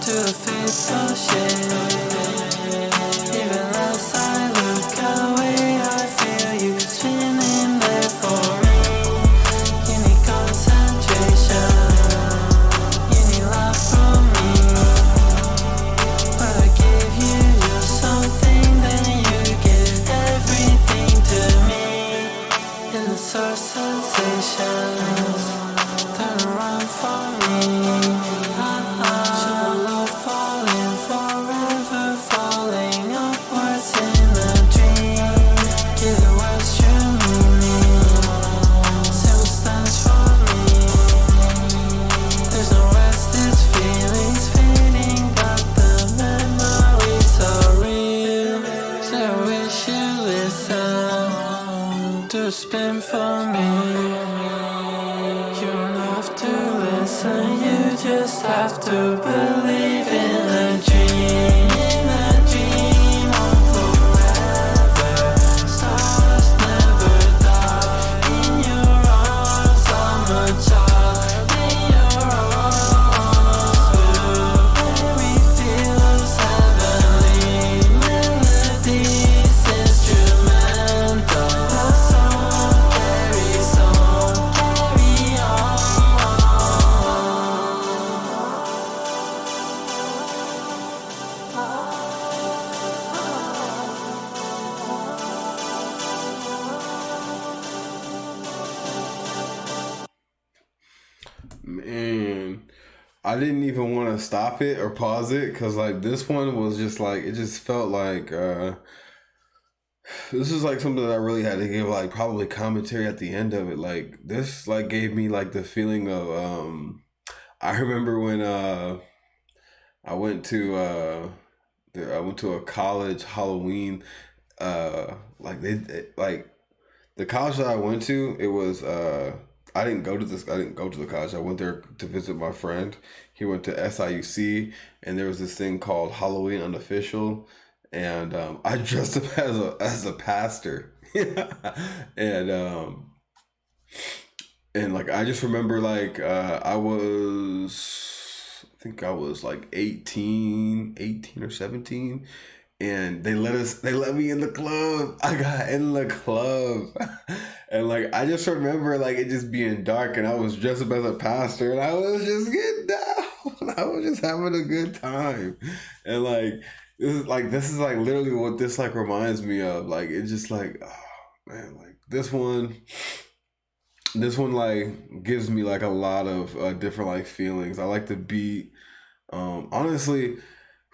to a face of shame. Even as I look away, I feel you spinning there for me. You need concentration, you need love from me. But I give you just something, then you give everything to me. In the source sensations, turn around for me. Show love falling forever, falling upwards in a dream. Give the words true meaning. Still stands for me. There's no rest, this feeling's fading, but the memories are real. So I wish you listen to spin for me. You don't have to listen, you just have to believe in a dream. In a dream of forever, stars never die. In your arms, I'm a child. In your arms, every feels heavenly. Melodies instrumental. The song carries on, carry on. I didn't even want to stop it or pause it because like this one was just like, it just felt like this is like something that I really had to give like probably commentary at the end of it. Like this like gave me like the feeling of I remember when I went to a college Halloween like like the college that I went to, it was I didn't go to the college. I went there to visit my friend. He went to SIUC, and there was this thing called Halloween Unofficial, and I dressed up as a pastor, and like I just remember like I think I was like 18 or 17. And they let me in the club. I got in the club. And like, I just remember like it just being dark and I was dressed up as a pastor and I was just getting down. I was just having a good time. And like, this is like literally what this like reminds me of. Like, it's just like, oh man, like this one like gives me like a lot of different like feelings. I like the beat. Honestly,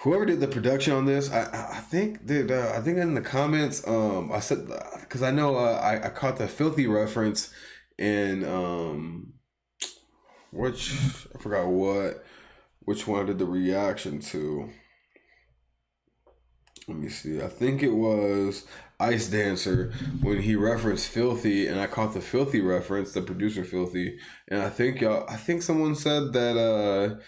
whoever did the production on this, I think in the comments, I said, because I know I caught the Filthy reference in which I forgot which one I did the reaction to. Let me see. I think it was Ice Dancer when he referenced Filthy, and I caught the Filthy reference, the producer Filthy, and I think someone said that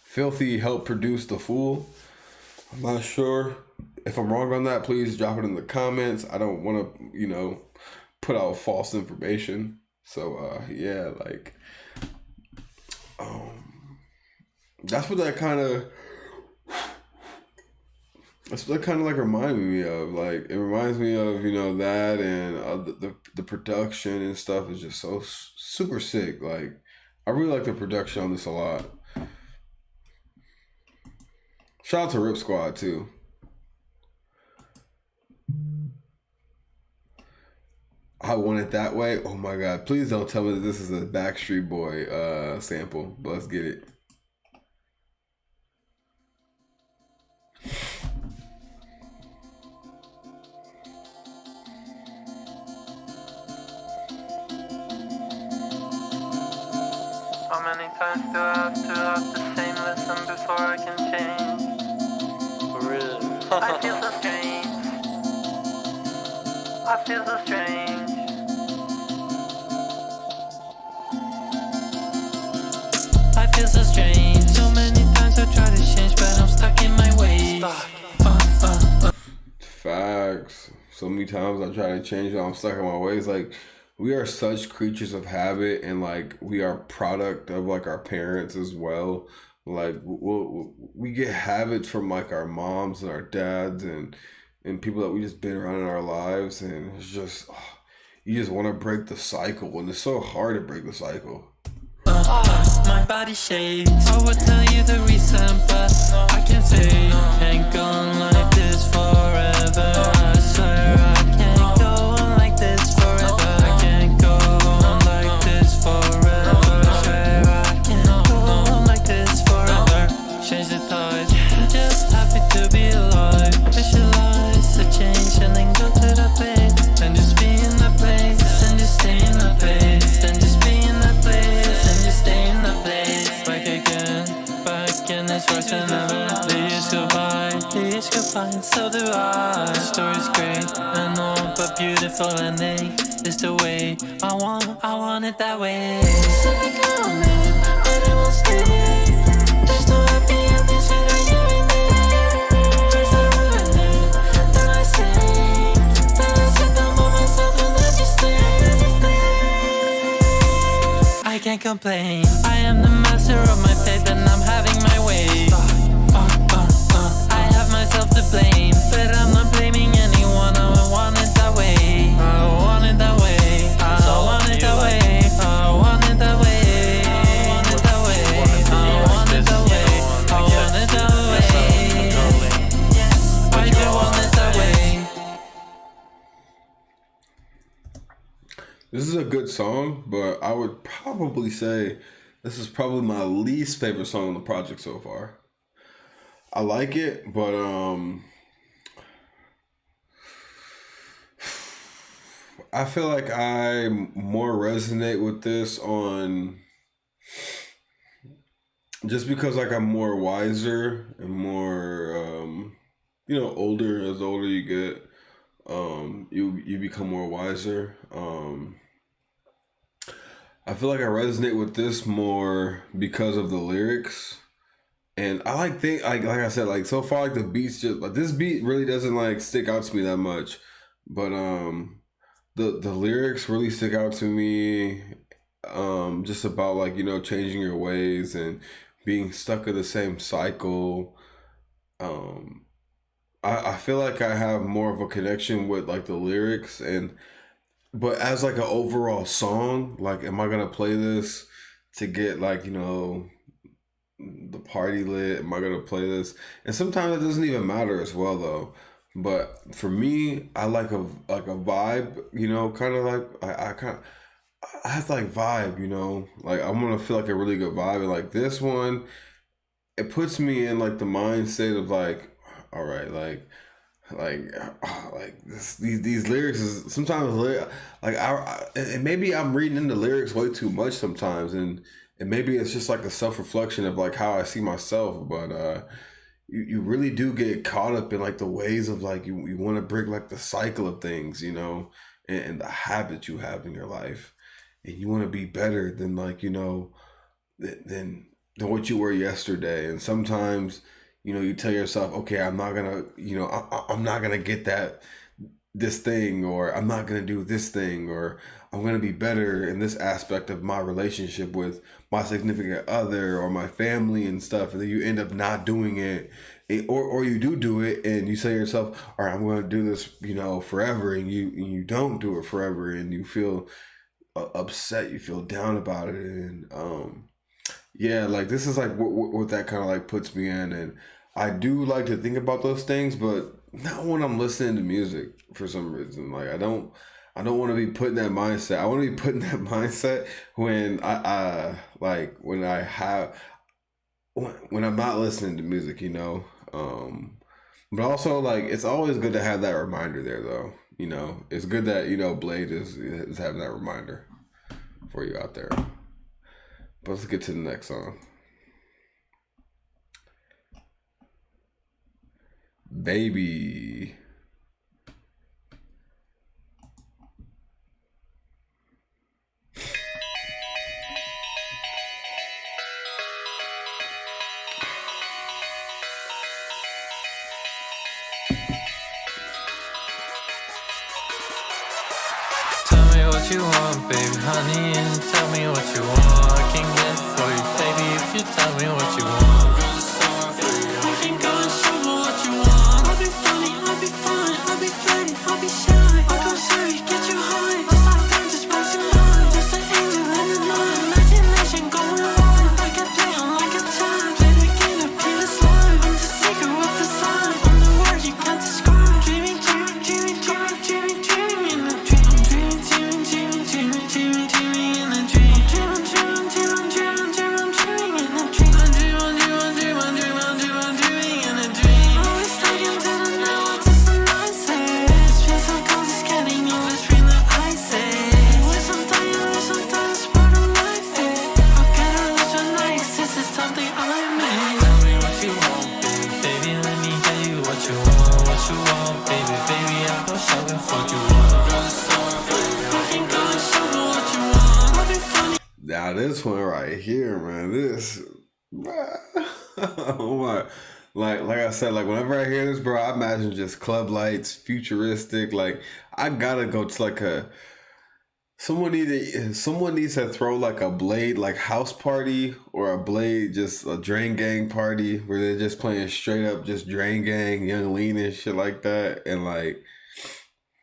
Filthy helped produce The Fool. I'm not sure. If I'm wrong on that, please drop it in the comments. I don't want to, put out false information. So, yeah, like, that's what that kind of like reminded me of. Like, it reminds me of, that and the production and stuff is just so super sick. Like, I really like the production on this a lot. Shout out to Rip Squad too. I Want It That Way. Oh my god. Please don't tell me that this is a Backstreet Boy sample. But let's get it. How many times do I have the same lesson before I can change? For real. I feel so strange. I feel so strange. I feel so strange. So many times I try to change, but I'm stuck in my ways. Facts. So many times I try to change, but I'm stuck in my ways. Like, we are such creatures of habit, and like we are product of like our parents as well. Like we get habits from like our moms and our dads and people that we just been around in our lives, and it's just you just want to break the cycle, and it's so hard to break the cycle. My body shakes. I would tell you the reason, but I can't say. Ain't gone like this forever. I swear I can't go on like this forever. I can't go on like this forever. I swear I can't go on like this forever. Change the tides. I'm just happy to be alive. Visualize the change and then go to the place. And just be in the place. And just stay in the place. And just be in the place. And just stay in the place. Back again, it's worse than ever. Years go by, and so do I. The story's great, I know, but beautiful ending is the way I want it that way. So I come in, but I won't stay. There's no happy endings without you in there. First I ruin it, then I sing. Then I sit down by myself and let you stay. I can't complain. I am the master of my fate and I'm having my way. I have myself to blame, but I'm not blaming anyone. I want it that way. I want it that way. I want it that way. I want it that way. I want it that way. I want it that way. I want it that way. I do want it that way. This is a good song, but I would probably say this is probably my least favorite song on the project so far. I like it, but I feel like I more resonate with this on just because like I'm more wiser and more older. As the older you get, you become more wiser. I feel like I resonate with this more because of the lyrics. And I like I said, like so far like the beats just like this beat really doesn't like stick out to me that much. But the lyrics really stick out to me, just about like, changing your ways and being stuck in the same cycle. Um I feel like I have more of a connection with like the lyrics, and but as like an overall song, like am I gonna play this to get like, the party lit? Am I gonna play this? And sometimes it doesn't even matter as well though. But for me, I like a vibe, kind of like I have to like vibe, like I'm gonna feel like a really good vibe. And like this one, it puts me in like the mindset of like, all right, these lyrics is sometimes like and maybe I'm reading into lyrics way too much sometimes, and maybe it's just like a self-reflection of like how I see myself. But you really do get caught up in like the ways of like you want to break like the cycle of things, and the habits you have in your life, and you want to be better than like, than what you were yesterday. And sometimes, you tell yourself, okay, I'm not gonna, I'm not gonna get this thing, or I'm not gonna do this thing, or I'm gonna be better in this aspect of my relationship with my significant other or my family and stuff. And then you end up not doing it, or you do it, and you say to yourself, all right, I'm gonna do this, forever, and you don't do it forever, and you feel upset, you feel down about it. And yeah, like this is like what that kind of like puts me in. And I do like to think about those things, but not when I'm listening to music for some reason. Like I don't want to be put in that mindset. I want to be put in that mindset when I like when I'm not listening to music, But also like it's always good to have that reminder there though. It's good that, Bladee is having that reminder for you out there. But let's get to the next song. Baby. Tell me what you want, baby, honey, and tell me what you want. I can get for you, baby, if you tell me what you want. I can go and show you what you want. I'll be funny, I'll be fun, I'll be flirty, I'll be shy. I'll come serious, get you high. Just like that, just spice your mind. Just an angel in the night. Imagination going wild. Like a day, I'm like a child. Play the game to be the slime. I'm the secret with the sign. I'm the word you can't describe. Dreaming, dreaming, dreaming, dreaming, dreaming, dreaming in a dream. I'm dreaming, dreaming, dreaming, dreaming, dreaming, dreaming in a dream. I'm dreaming, dreaming, dreaming, dreaming, dreaming, dreaming in a dream. I'm dreaming, dreaming, dreaming, dreaming, dreaming, dreaming in a dream. Always taking to the night, what does the night say? It's been so cold, it's getting you, it's free that I say. With some time, it's part of life, eh? How can I lose your night? This is something I made. Tell me what you want, baby, baby, let me tell you what you want, baby, baby, I'll go shopping for you. I can go and show you what you want. I'll be funny. Now this one right here, man, this, oh my, like I said, like whenever I hear this, bro, I imagine just club lights, futuristic. Like I gotta go to like someone needs to throw like a Bladee like house party, or a Bladee just a Drain Gang party where they're just playing straight up just Drain Gang, Young Lean and shit like that, and like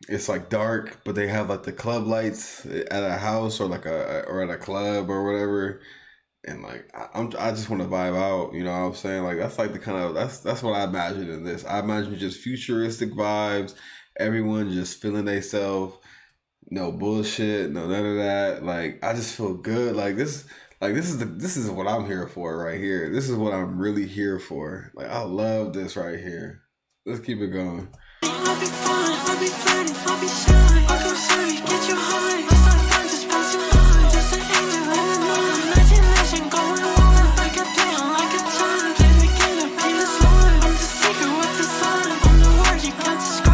it's like dark, but they have like the club lights at a house or like or at a club or whatever, and like I just want to vibe out. You know what I'm saying? Like that's like the kind of that's what I imagine in this. I imagine just futuristic vibes, everyone just feeling themselves, No bullshit, no none of that. Like I just feel good. This is what I'm here for right here. This is what I'm really here for. Like I love this right here. Let's keep it going. I'll be fine, I'll be flirty, I'll be shy. I'll go sorry, get you high. It's not fun, just pass you by. Just an angel in the night. Imagination going wild. Like a plan, like a time. Play the game to be the slime. I'm the secret with the sign. I'm the word you can't describe.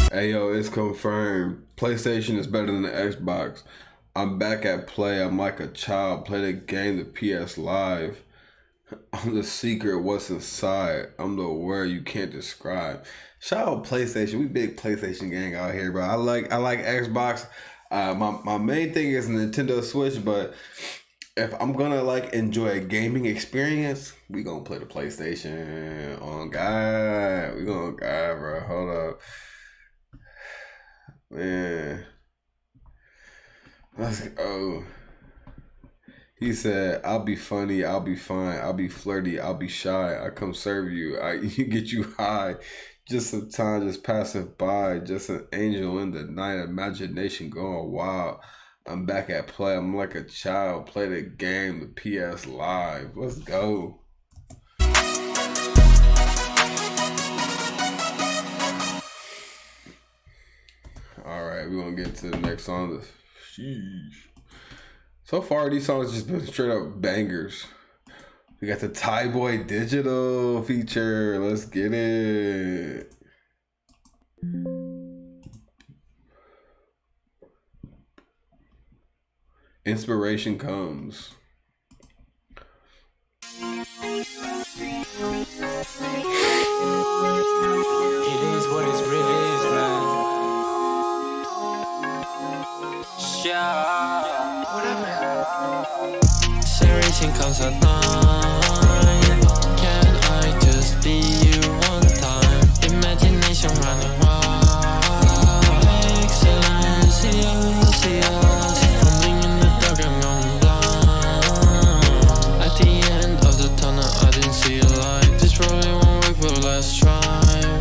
Hey yo, it's confirmed. PlayStation is better than the Xbox. I'm back at play. I'm like a child. Play the game, the PS Live. I'm the secret, what's inside. I'm the word you can't describe. Shout out PlayStation. We big PlayStation gang out here, bro. I like Xbox. My main thing is Nintendo Switch, but if I'm gonna like enjoy a gaming experience, we gonna play the PlayStation. On God, we gonna God, bro. Hold up. Man, let's go. He said, "I'll be funny, I'll be fine, I'll be flirty, I'll be shy. I come serve you, I get you high. Just some time, just passing by. Just an angel in the night, imagination going wild. I'm back at play. I'm like a child. Play the game, the PS Live. Let's go." Alright, we're gonna get to the next song. Sheesh. So far, these songs just been straight up bangers. We got the Thai Boy Digital feature. Let's get it. Inspiration comes. It is what it really is, man. Searching comes at night. Can I just be you one time? Imagination running wild. Excellence, see us. Fumbling in the dark, I'm going blind. At the end of the tunnel, I didn't see a light. This probably won't work, but let's try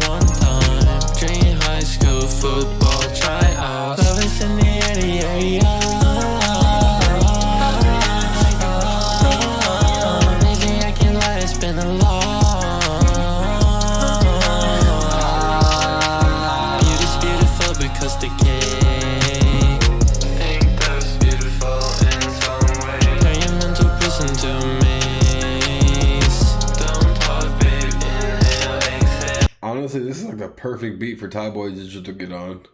one time. Dream high school football tryout. Love is in the area. Honestly, this is like the perfect beat for Thai Boy Digital to get on.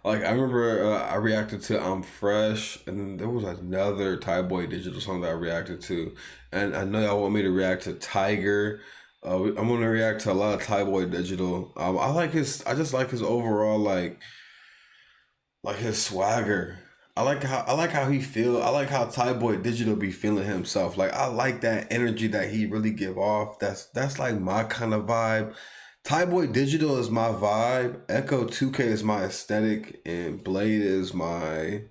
Like I remember I reacted to I'm Fresh, and then there was another Thai Boy Digital song that I reacted to, and I know y'all want me to react to Tiger. I'm gonna react to a lot of Thai Boy Digital. I just like his overall like his swagger. I like how he feel. I like how Thai Boy Digital be feeling himself. Like I like that energy that he really give off. That's like my kind of vibe. Thai Boy Digital is my vibe. Echo 2K is my aesthetic, and Bladee is my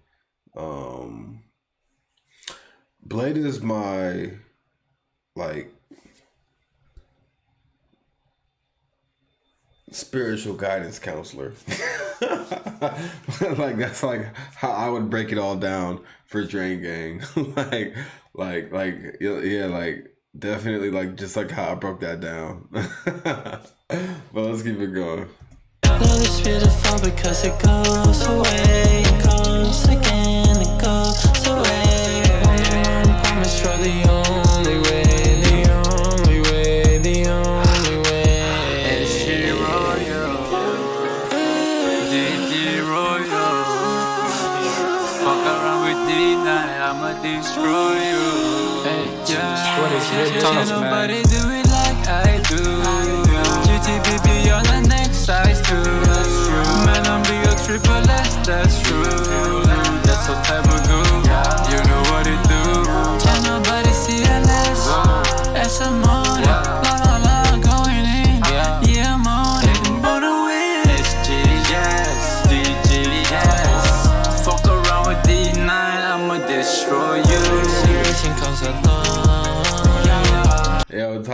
like spiritual guidance counselor. Like that's like how I would break it all down for Drain Gang. like definitely like just like how I broke that down. But let's keep it going. Love is beautiful because it goes away. It comes again, it goes away. Promise you're the only way, the only way, the only way. And she royal, GG royal. Fuck around with D9, I'ma destroy you. Yeah, What is really tough, man? nobody do it like I do. GTBB on the next size too. Man, I'm big triple S, that's true. That's so type of good. You know what it do. Can't nobody see a less. That's a money, la la la, going in.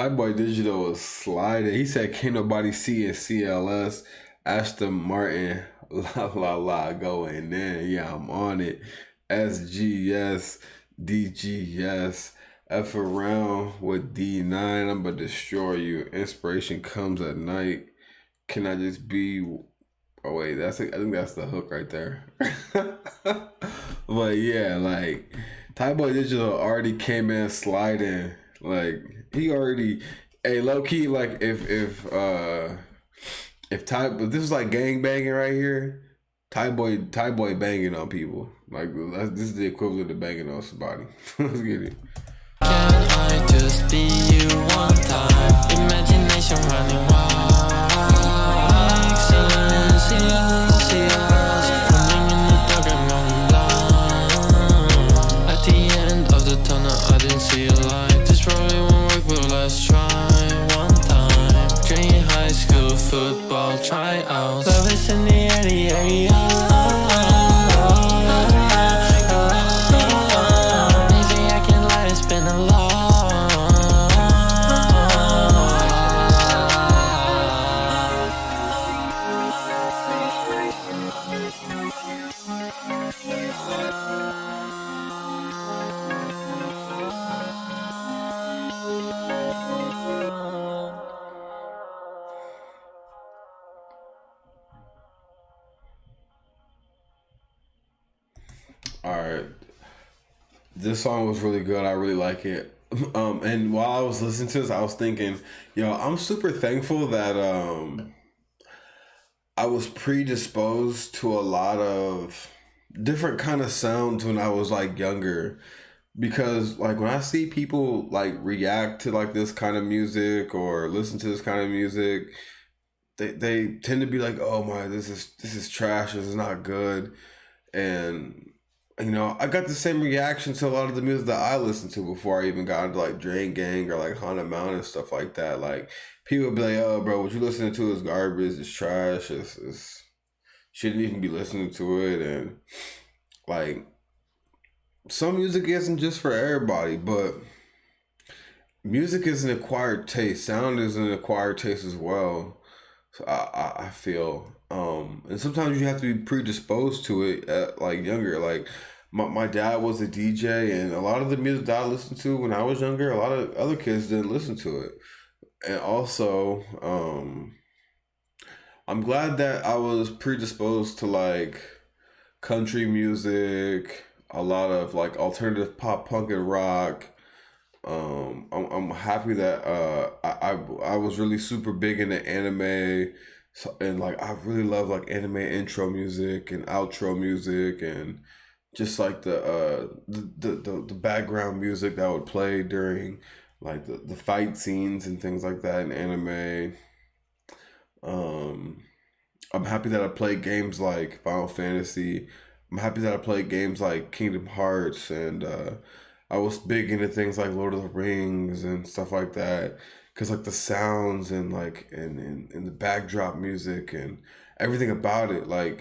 Type Boy Digital was sliding. He said, "Can't nobody see in CLS." Aston Martin, la la la, going in. Yeah, I'm on it. SGS, DGS, F around with D9. I'm about to destroy you. Inspiration comes at night. Can I just be? Oh wait, I think that's the hook right there. But yeah, like Type Boy Digital already came in sliding. Like he already, hey, low key, like if this was like gang banging right here, Type Boy banging on people. Like this is the equivalent of banging on somebody. Let's get it. Can I just be you one time? Imagination running wild. Excellence, running in the dark, I'm going blind. At the end of the tunnel, I didn't see a light. This probably won't work, but let's try one time. Dream high school football tryouts. Love is in the area. All right, this song was really good. I really like it. And while I was listening to this, I was thinking, yo, I'm super thankful that I was predisposed to a lot of different kind of sounds when I was like younger, because like when I see people like react to like this kind of music or listen to this kind of music, they tend to be like, oh my, this is trash, this is not good. And you know, I got the same reaction to a lot of the music that I listened to before I even got into like Drain Gang or like Haunted Mountain and stuff like that. Like people would be like, "Oh, bro, what you listening to is garbage. It's trash. It's shouldn't even be listening to it." And like some music isn't just for everybody, but music is an acquired taste. Sound is an acquired taste as well. So I feel, and sometimes you have to be predisposed to it at like younger. Like my dad was a DJ, and a lot of the music that I listened to when I was younger, a lot of other kids didn't listen to it. And also, I'm glad that I was predisposed to like country music, a lot of like alternative pop, punk, and rock. I'm happy that I was really super big into anime, so, and like I really love like anime intro music and outro music, and just like the background music that would play during like the fight scenes and things like that in anime. I'm happy that I played games like Final Fantasy. I'm happy that I played games like Kingdom Hearts, and I was big into things like Lord of the Rings and stuff like that, because like the sounds and like and the backdrop music and everything about it, like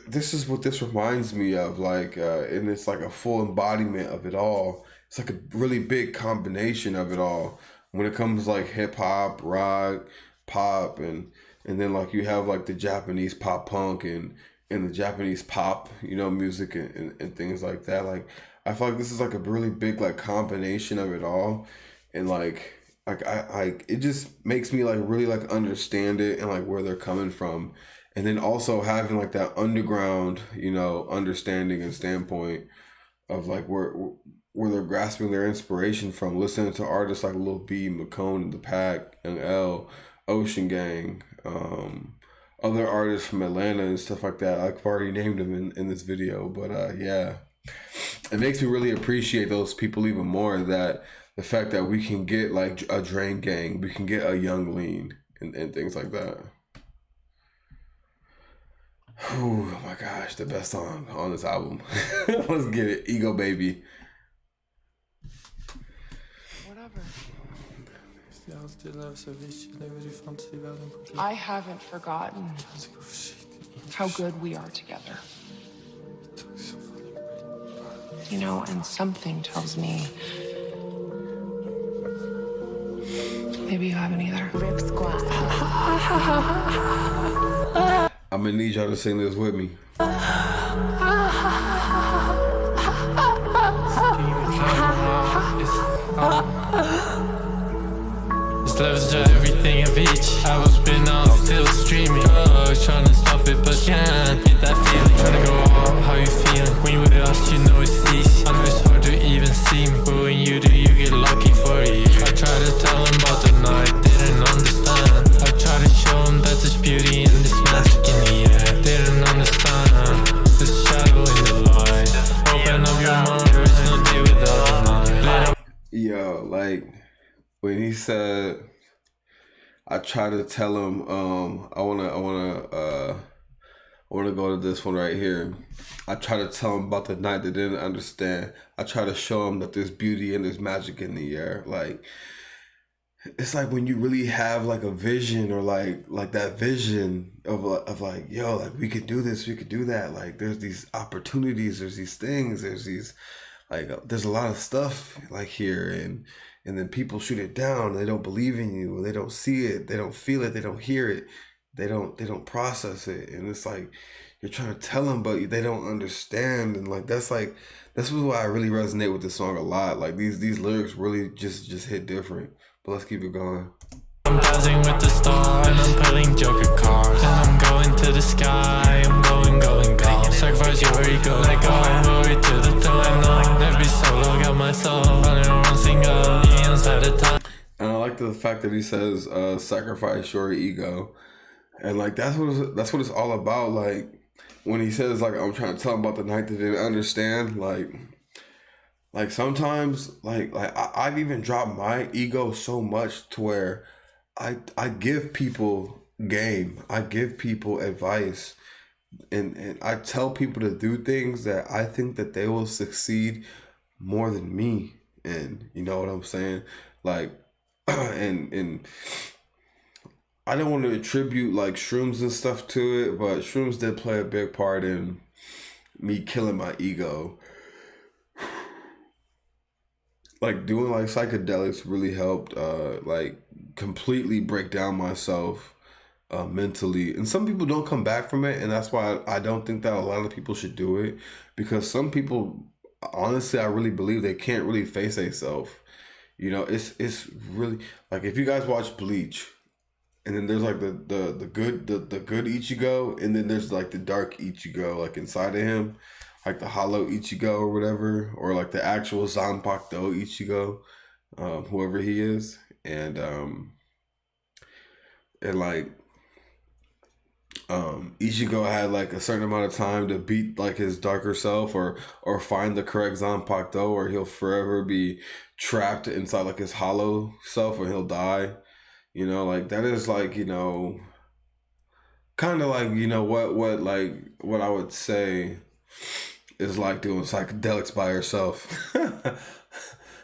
this is what this reminds me of, like and it's like a full embodiment of it all. It's like a really big combination of it all when it comes to like hip hop, rock, pop, and then like you have like the Japanese pop punk and the Japanese pop, you know, music and things like that. Like I feel like this is like a really big like combination of it all, and like I it just makes me like really like understand it and like where they're coming from, and then also having like that underground, you know, understanding and standpoint of like where they're grasping their inspiration from, listening to artists like Lil B, McCone, The Pack, Young L, Ocean Gang, other artists from Atlanta and stuff like that. I've already named them in this video, but yeah, it makes me really appreciate those people even more. That the fact that we can get like a Drain Gang, we can get a Young Lean and things like that. Whew, oh my gosh, the best song on this album. Let's get it, Ego Baby. I haven't forgotten how good we are together. You know, and something tells me Maybe you haven't either. Rip squad. I'm gonna need y'all to sing this with me. This levels to everything of each. I was been on, still streaming. Oh, trying to stop it, but can't get that feeling. Trying to go all, how you feeling? When you with us, you know it's easy. I know it's hard to even see me, but when you do, you get lucky for a year. I try to tell them about the night, didn't understand. I try to show them that there's beauty in this magic in the air. Didn't understand. The shadow in the light. Open up your mind, there is no day without the night. Yo, like when he said, I try to tell him, I wanna go to this one right here. I try to tell him about the night they didn't understand. I try to show him that there's beauty and there's magic in the air. Like, it's like when you really have like a vision or like that vision of like, yo, like we could do this, we could do that. Like there's these opportunities, there's these things, there's these, like, there's a lot of stuff like here, and then people shoot it down. They don't believe in you. They don't see it. They don't feel it. They don't hear it. They don't process it. And it's like, you're trying to tell them, but they don't understand. And like, that's why I really resonate with this song a lot. Like these lyrics really just hit different. But let's keep it going. I'm dancing with the stars, and I'm pulling joker cards, and I'm going to the sky. I'm going. Sacrifice your ego, let go, glory to the throne. Never be solo, got my soul running around single, inside the time. And I like the fact that he says, sacrifice your ego. And like that's what it's all about. Like when he says like I'm trying to tell him about the night that they didn't understand, like sometimes like I've even dropped my ego so much to where I give people game, I give people advice, and I tell people to do things that I think that they will succeed more than me. And you know what I'm saying? Like and I don't want to attribute like shrooms and stuff to it, but shrooms did play a big part in me killing my ego. Like doing like psychedelics really helped like completely break down myself mentally. And some people don't come back from it, and that's why I don't think that a lot of people should do it, because some people, honestly, I really believe they can't really face themselves. You know, it's really like if you guys watch Bleach, and then there's like the good Ichigo, and then there's like the dark Ichigo, like inside of him, like the hollow Ichigo or whatever, or like the actual Zanpakuto Ichigo, whoever he is, and like Ichigo had like a certain amount of time to beat like his darker self or find the correct Zanpakuto, or he'll forever be trapped inside like his hollow self, or he'll die. You know, like that is like, you know, kind of like, you know, what I would say is like doing psychedelics by yourself.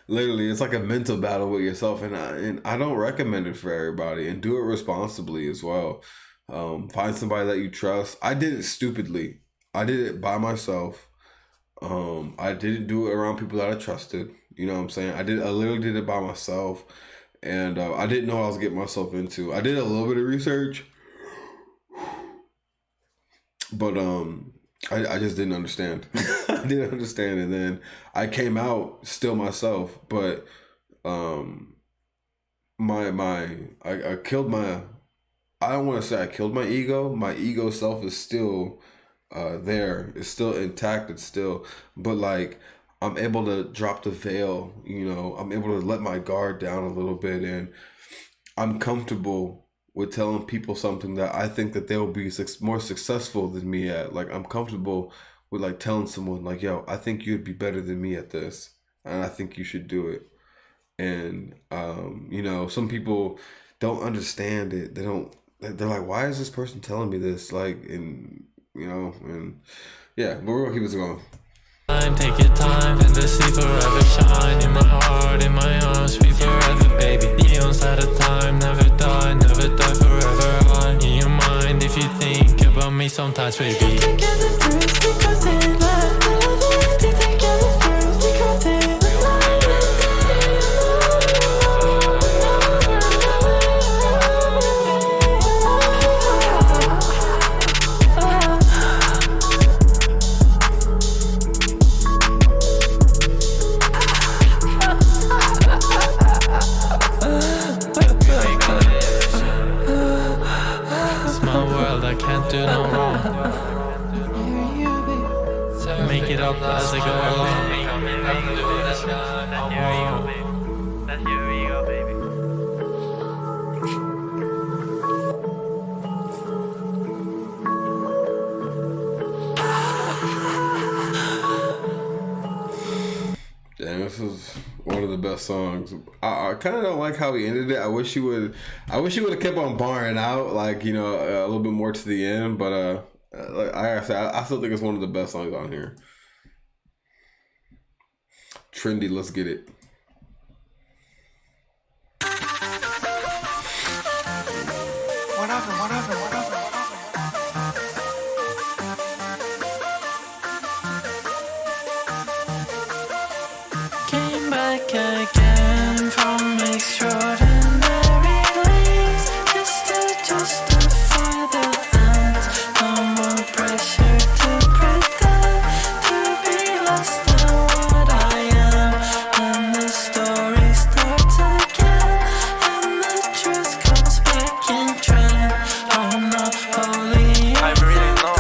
Literally, it's like a mental battle with yourself, and I don't recommend it for everybody, and do it responsibly as well. Find somebody that you trust. I did it stupidly. I did it by myself. I didn't do it around people that I trusted. You know what I'm saying? I literally did it by myself, and I didn't know what I was getting myself into. I did a little bit of research, but I just didn't understand. I didn't understand, and then I came out still myself, but I killed my. I don't want to say I killed my ego. My ego self is still there. It's still intact. It's still, but like I'm able to drop the veil. You know, I'm able to let my guard down a little bit, and I'm comfortable with telling people something that I think that they will be more successful than me at. Like I'm comfortable with like telling someone like, yo, I think you'd be better than me at this, and I think you should do it. And you know, some people don't understand it. They're like, why is this person telling me this? Like, and you know, and yeah, but we're gonna keep this going. Take your time, and the sea forever shine in my heart, in my arms, be forever, baby. Eons at a time, never die forever. I'm in your mind if you think about me sometimes, baby. ego, baby. That's your ego, baby. Damn, this is one of the best songs. I kind of don't like how he ended it. I wish he would have kept on barring out, like, you know, a little bit more to the end. But like I said, I still think it's one of the best songs on here. Trendy, let's get it. Whatever. Came back again from extraordinary lengths just to justify the ends. No more pressure to pretend to be less than what I am. And the story starts again, and the truth comes back in trend. I'm not holy, I really know.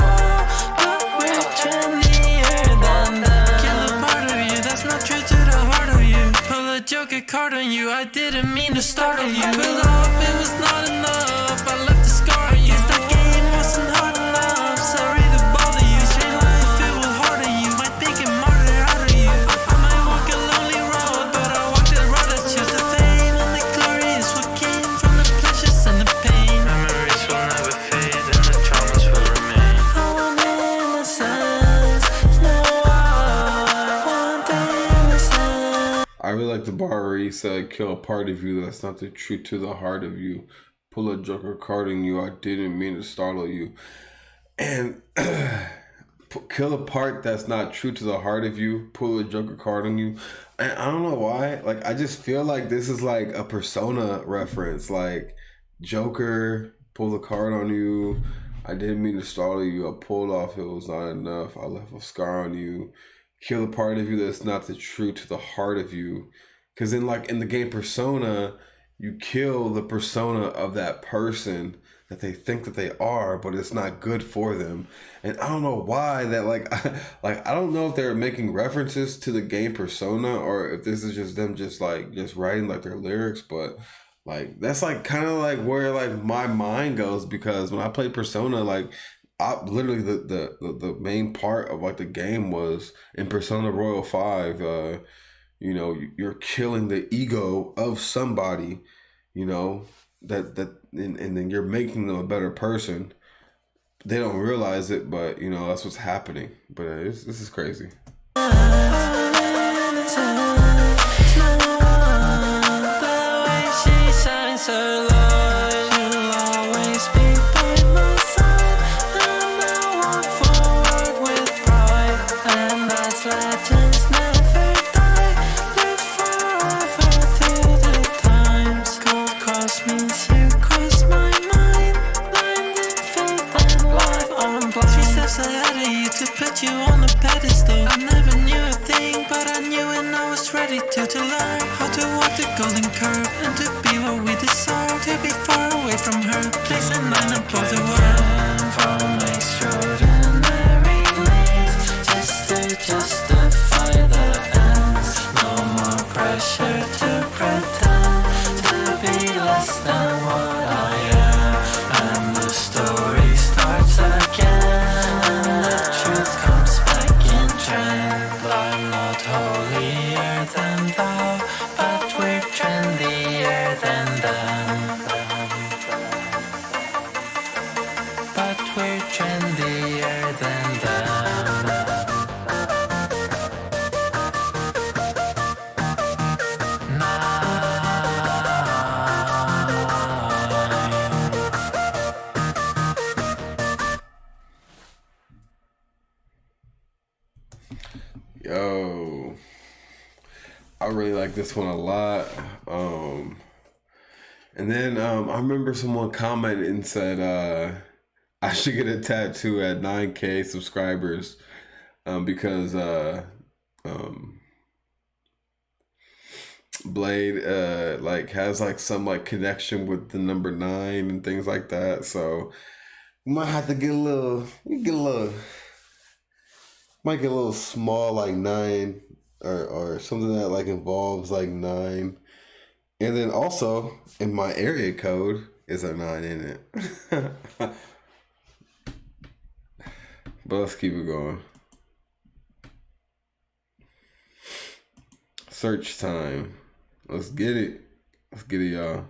but we're trendier than them. Kill a part of you, that's not true to the heart of you. Pull a joker card on you, I didn't mean to startle you. Pull off, it was not enough, I left a scar on you. Guess that game wasn't hard enough, sorry to bother you. Straight life, it was hard on you, might think it martyr out of you. I might walk a lonely road, but I walk the road that chose. The fame and the glory is what came from the pleasures and the pain. Memories will never fade and the traumas will remain. I want innocence, no, I want innocence. I really like the bar where he said, "Kill a part of you that's not the truth to the heart of you. Pull a joker card on you. I didn't mean to startle you." And kill a part that's not true to the heart of you. Pull a joker card on you. And I don't know why. Like, I just feel like this is like a Persona reference. Like, Joker, pull the card on you. I didn't mean to startle you. I pulled off. It was not enough. I left a scar on you. Kill a part of you that's not the true to the heart of you. Because in the game Persona, you kill the persona of that person that they think that they are, but it's not good for them. And I don't know why that, like I don't know if they're making references to the game Persona or if this is just them just writing like their lyrics, but like that's like kind of like where like my mind goes, because when I played Persona, like I literally the main part of like the game was in Persona Royal 5, you know, you're killing the ego of somebody, you know, and then you're making them a better person. They don't realize it, but you know, that's what's happening. But this is crazy. To put you on a pedestal, I never knew a thing, but I knew and I was ready to learn how to walk the golden curve and to be what we deserve, to be far away from her, placing nine above the world. From extraordinary lengths, just to justify the ends. No more pressure to pretend to be less than what I am, and the story starts again. Comes back in trend. I'm not holier than thou, but we're trendier than them. But we're trendier than them. Yo, I really like this one a lot. And then I remember someone commented and said I should get a tattoo at 9K subscribers because Bladee like has like some like connection with the number 9 and things like that. So you might have to might get a little small like 9 or something that like involves like 9. And then also in my area code is a 9 in it. But let's keep it going. Search time. Let's get it. Let's get it, y'all.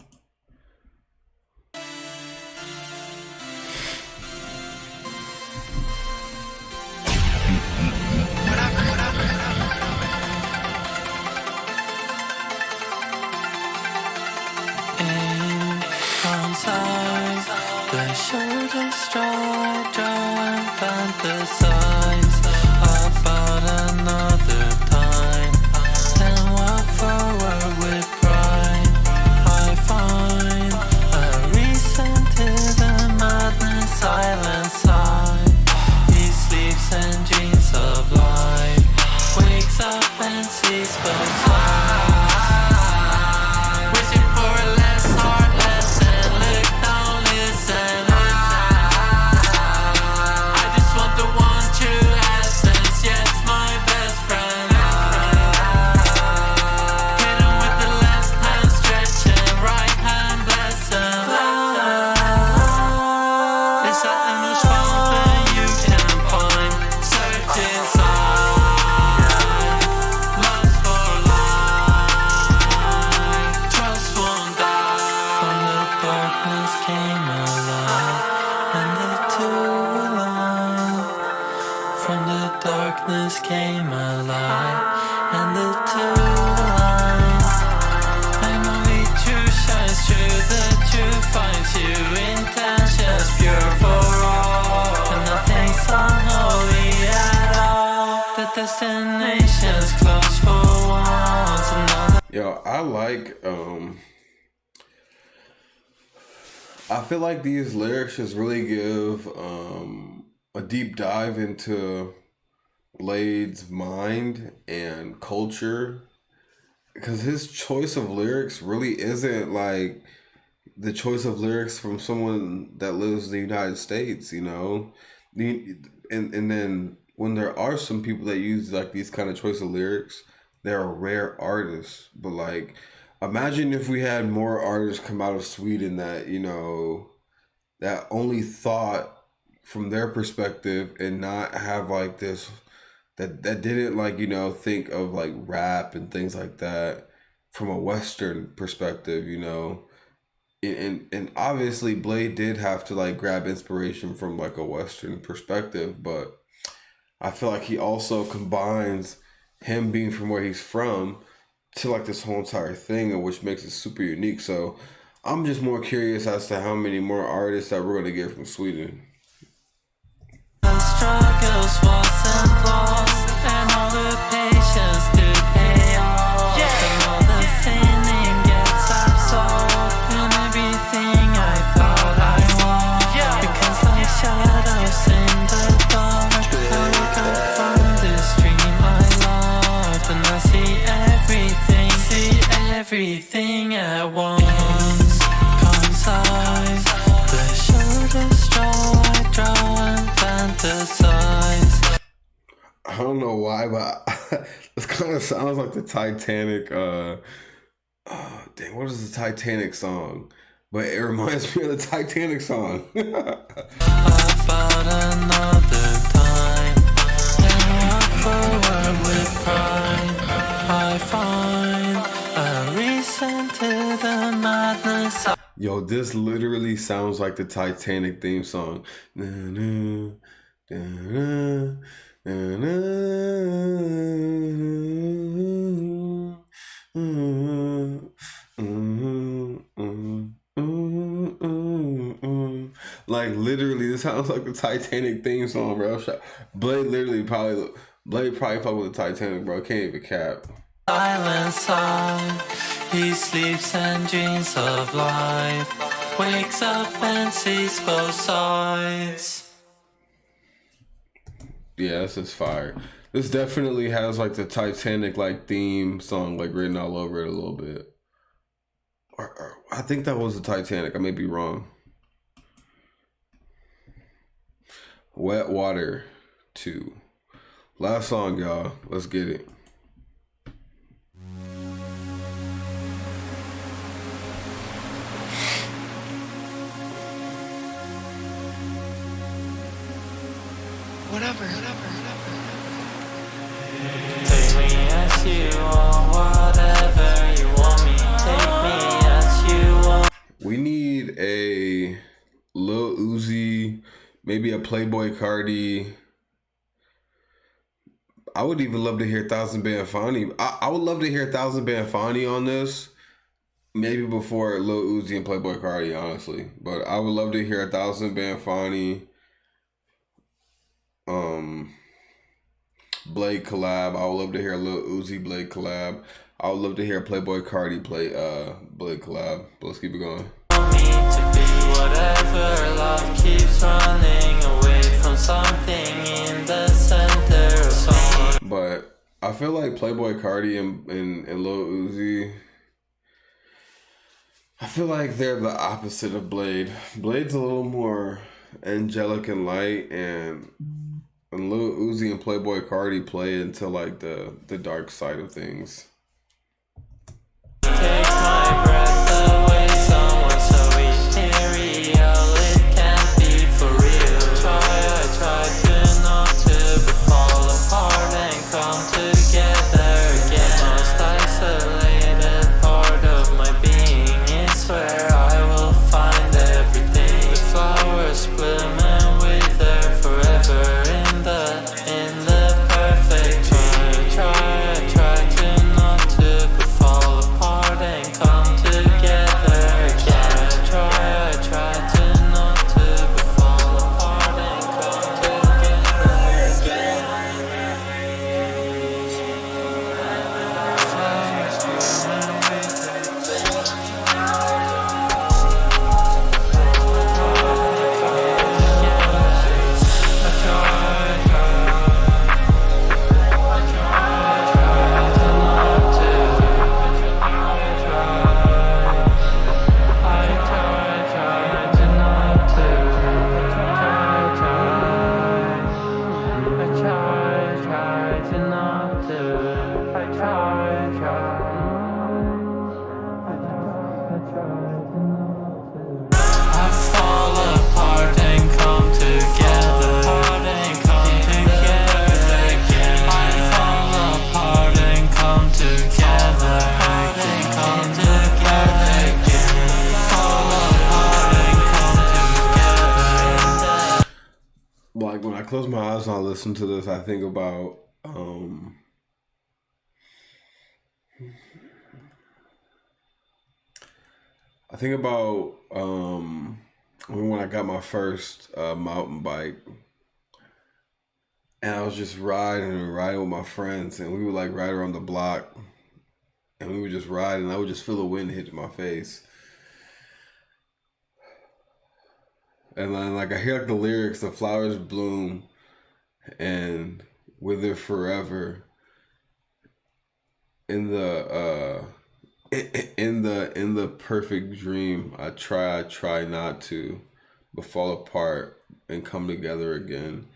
The shoulder stride, draw and fantasize about another time, then walk forward with pride. I find a reason to the madness, silent side. He sleeps and dreams of life, wakes up and sees both sides. Wishing for a less hard lesson, look, don't listen. I just want the one true essence, yes, my best friend. Hit him with the left hand stretching, right hand bless him. It's that inner something you can find, search inside. Lust for life, trust won't die. From the darkness came a light, and the two aligned. From the darkness came a light, and the two aligned. And only truth shines through, the truth finds you. Intentions pure for all, and nothing's unholy at all. The destination's close for once. Another Yo, I feel like these lyrics just really give a deep dive into Blade's mind and culture, because his choice of lyrics really isn't like the choice of lyrics from someone that lives in the United States, you know? And then when there are some people that use like these kind of choice of lyrics, they're rare artists. But like, imagine if we had more artists come out of Sweden that, you know, that only thought from their perspective and not have like this, that didn't like, you know, think of like rap and things like that from a Western perspective, you know. And obviously Blade did have to like grab inspiration from like a Western perspective, but I feel like he also combines him being from where he's from to like this whole entire thing, which makes it super unique. So I'm just more curious as to how many more artists that we're gonna get from Sweden. struggles wasn't lost, and all the patience to pay off, and all the sinning gets absolved, and everything I thought I was, because like shadows in the dark, I wake up from this dream I loved, and I see everything at once. Concise, the shoulders draw, I draw and fantasize. I don't know why, but this kind of sounds like the Titanic. Dang, what is the Titanic song? But it reminds me of the Titanic song. About another time, and walk forward with pride. I find a reason to the madness. Yo, this literally sounds like the Titanic theme song. Na-na, na-na, na-na, like literally, this sounds like the Titanic theme song, bro. Blade probably fuck with the Titanic, bro. Can't even cap. Silent side, he sleeps and dreams of life, wakes up and sees both sides. Yeah, this is fire. This definitely has like the Titanic like theme song like written all over it a little bit. Or I think that was the Titanic. I may be wrong. Wet Water 2. Last song, y'all. Let's get it. Take me as you want, whatever you want me. Take me as you want. We need a Lil Uzi, maybe a Playboy Cardi. I would even love to hear Thousand Band Fani. I would love to hear Thousand Band Fani on this. Maybe before Lil Uzi and Playboy Cardi, honestly. But I would love to hear 1,000 Band Fani. Blade collab. I would love to hear Lil Uzi Blade collab. I would love to hear Playboy Cardi Blade collab. But let's keep it going. Me to be whatever, love keeps running away from something in the center of someone. But I feel like Playboy Cardi and Lil Uzi, I feel like they're the opposite of Blade. Blade's a little more angelic and light, and Lil Uzi and Playboy Cardi play into like the dark side of things. Take my breath away, someone so ethereal, it can't be for real. I try to not to, but fall apart and come together again. Most isolated part of my being is where I will find everything. The flowers bloom and wither forever in the perfect dream. Try to not to, but fall apart and come together again. Try to not to, but fall apart and come together again. Like when I close my eyes and I listen to this, I think about when I got my first mountain bike, and I was just riding with my friends, and we would like ride around the block, and we would just ride, and I would just feel the wind hit my face. And then like I hear like the lyrics, the flowers bloom and wither forever in the perfect dream. I try not to, but fall apart and come together again.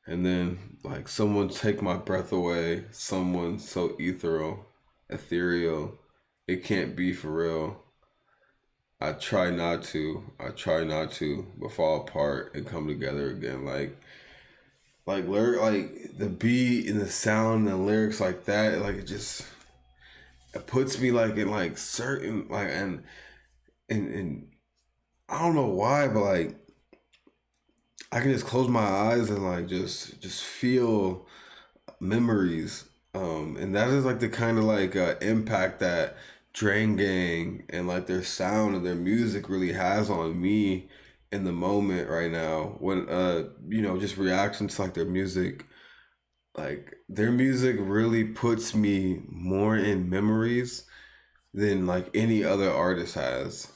And then like someone take my breath away, someone so ethereal, it can't be for real. I try not to, but fall apart and come together again. Like the beat and the sound and the lyrics like that, like it puts me like in like certain like and I don't know why, but like I can just close my eyes and like just feel memories. And that is like the kind of like impact that Drain Gang and like their sound and their music really has on me in the moment right now. When just reacting to like their music really puts me more in memories than like any other artist has.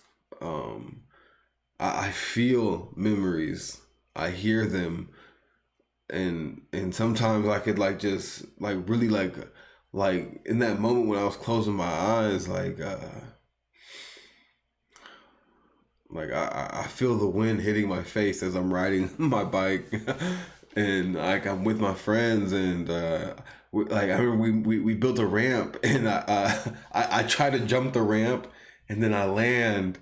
I feel memories, I hear them, and sometimes I could like just like really like in that moment when I was closing my eyes, I feel the wind hitting my face as I'm riding my bike, and like I'm with my friends, and I remember we built a ramp, and I try to jump the ramp, and then I land,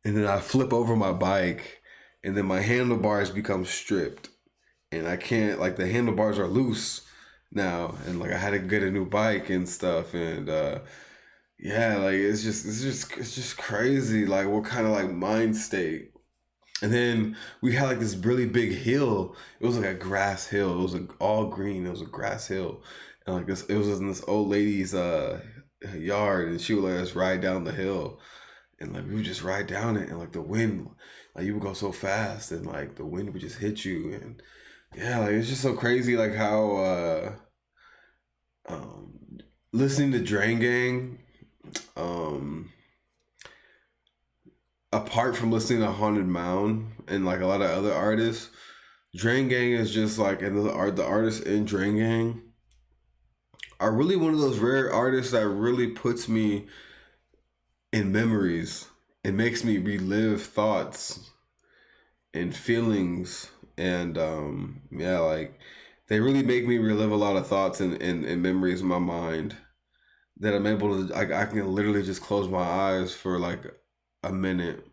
and then I flip over my bike, and then my handlebars become stripped, and I can't, like, the handlebars are loose now, and like I had to get a new bike and stuff, and yeah, like it's just crazy, like what kind of like mind state. And then we had like this really big hill. It was like a grass hill. It was like all green. It was a grass hill, and like this, it was in this old lady's yard, and she would let us ride down the hill, and like we would just ride down it, and like the wind, like you would go so fast, and like the wind would just hit you, and yeah, like it's just so crazy, like how listening to Drain Gang, apart from listening to Haunted Mound and like a lot of other artists, Drain Gang is just like, and the artists in Drain Gang are really one of those rare artists that really puts me in memories. It makes me relive thoughts and feelings, and yeah, like they really make me relive a lot of thoughts and memories in my mind that I'm able to, I can literally just close my eyes for like a minute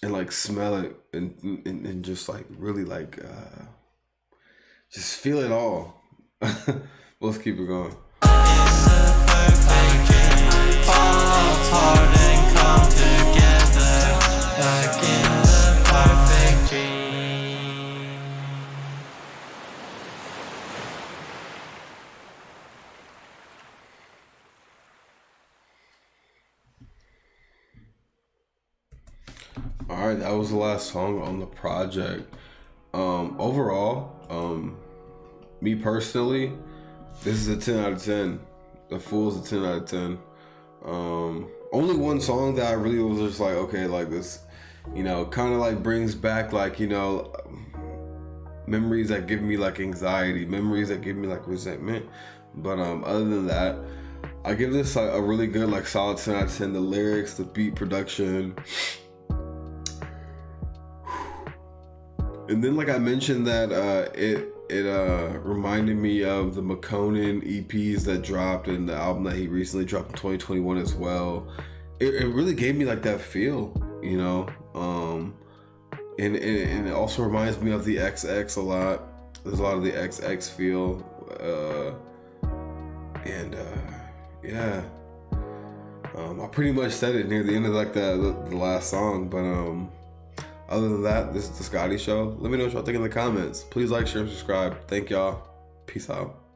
and like smell it and just like really like just feel it all. Let's keep it going. All right, that was the last song on the project. Overall, me personally, this is a 10 out of 10. The Fool is a 10 out of 10. Only one song that I really was just like, okay, like this, you know, kind of like brings back like, you know, memories that give me like anxiety, memories that give me like resentment. But other than that, I give this like a really good, like solid 10 out of 10. The lyrics, the beat production. And then, like I mentioned, that it reminded me of the McConan EPs that dropped, and the album that he recently dropped in 2021 as well. It really gave me like that feel, you know. And it also reminds me of the XX a lot. There's a lot of the XX feel, yeah. I pretty much said it near the end of like the last song, but other than that, this is the Scotty Show. Let me know what y'all think in the comments. Please like, share, and subscribe. Thank y'all. Peace out.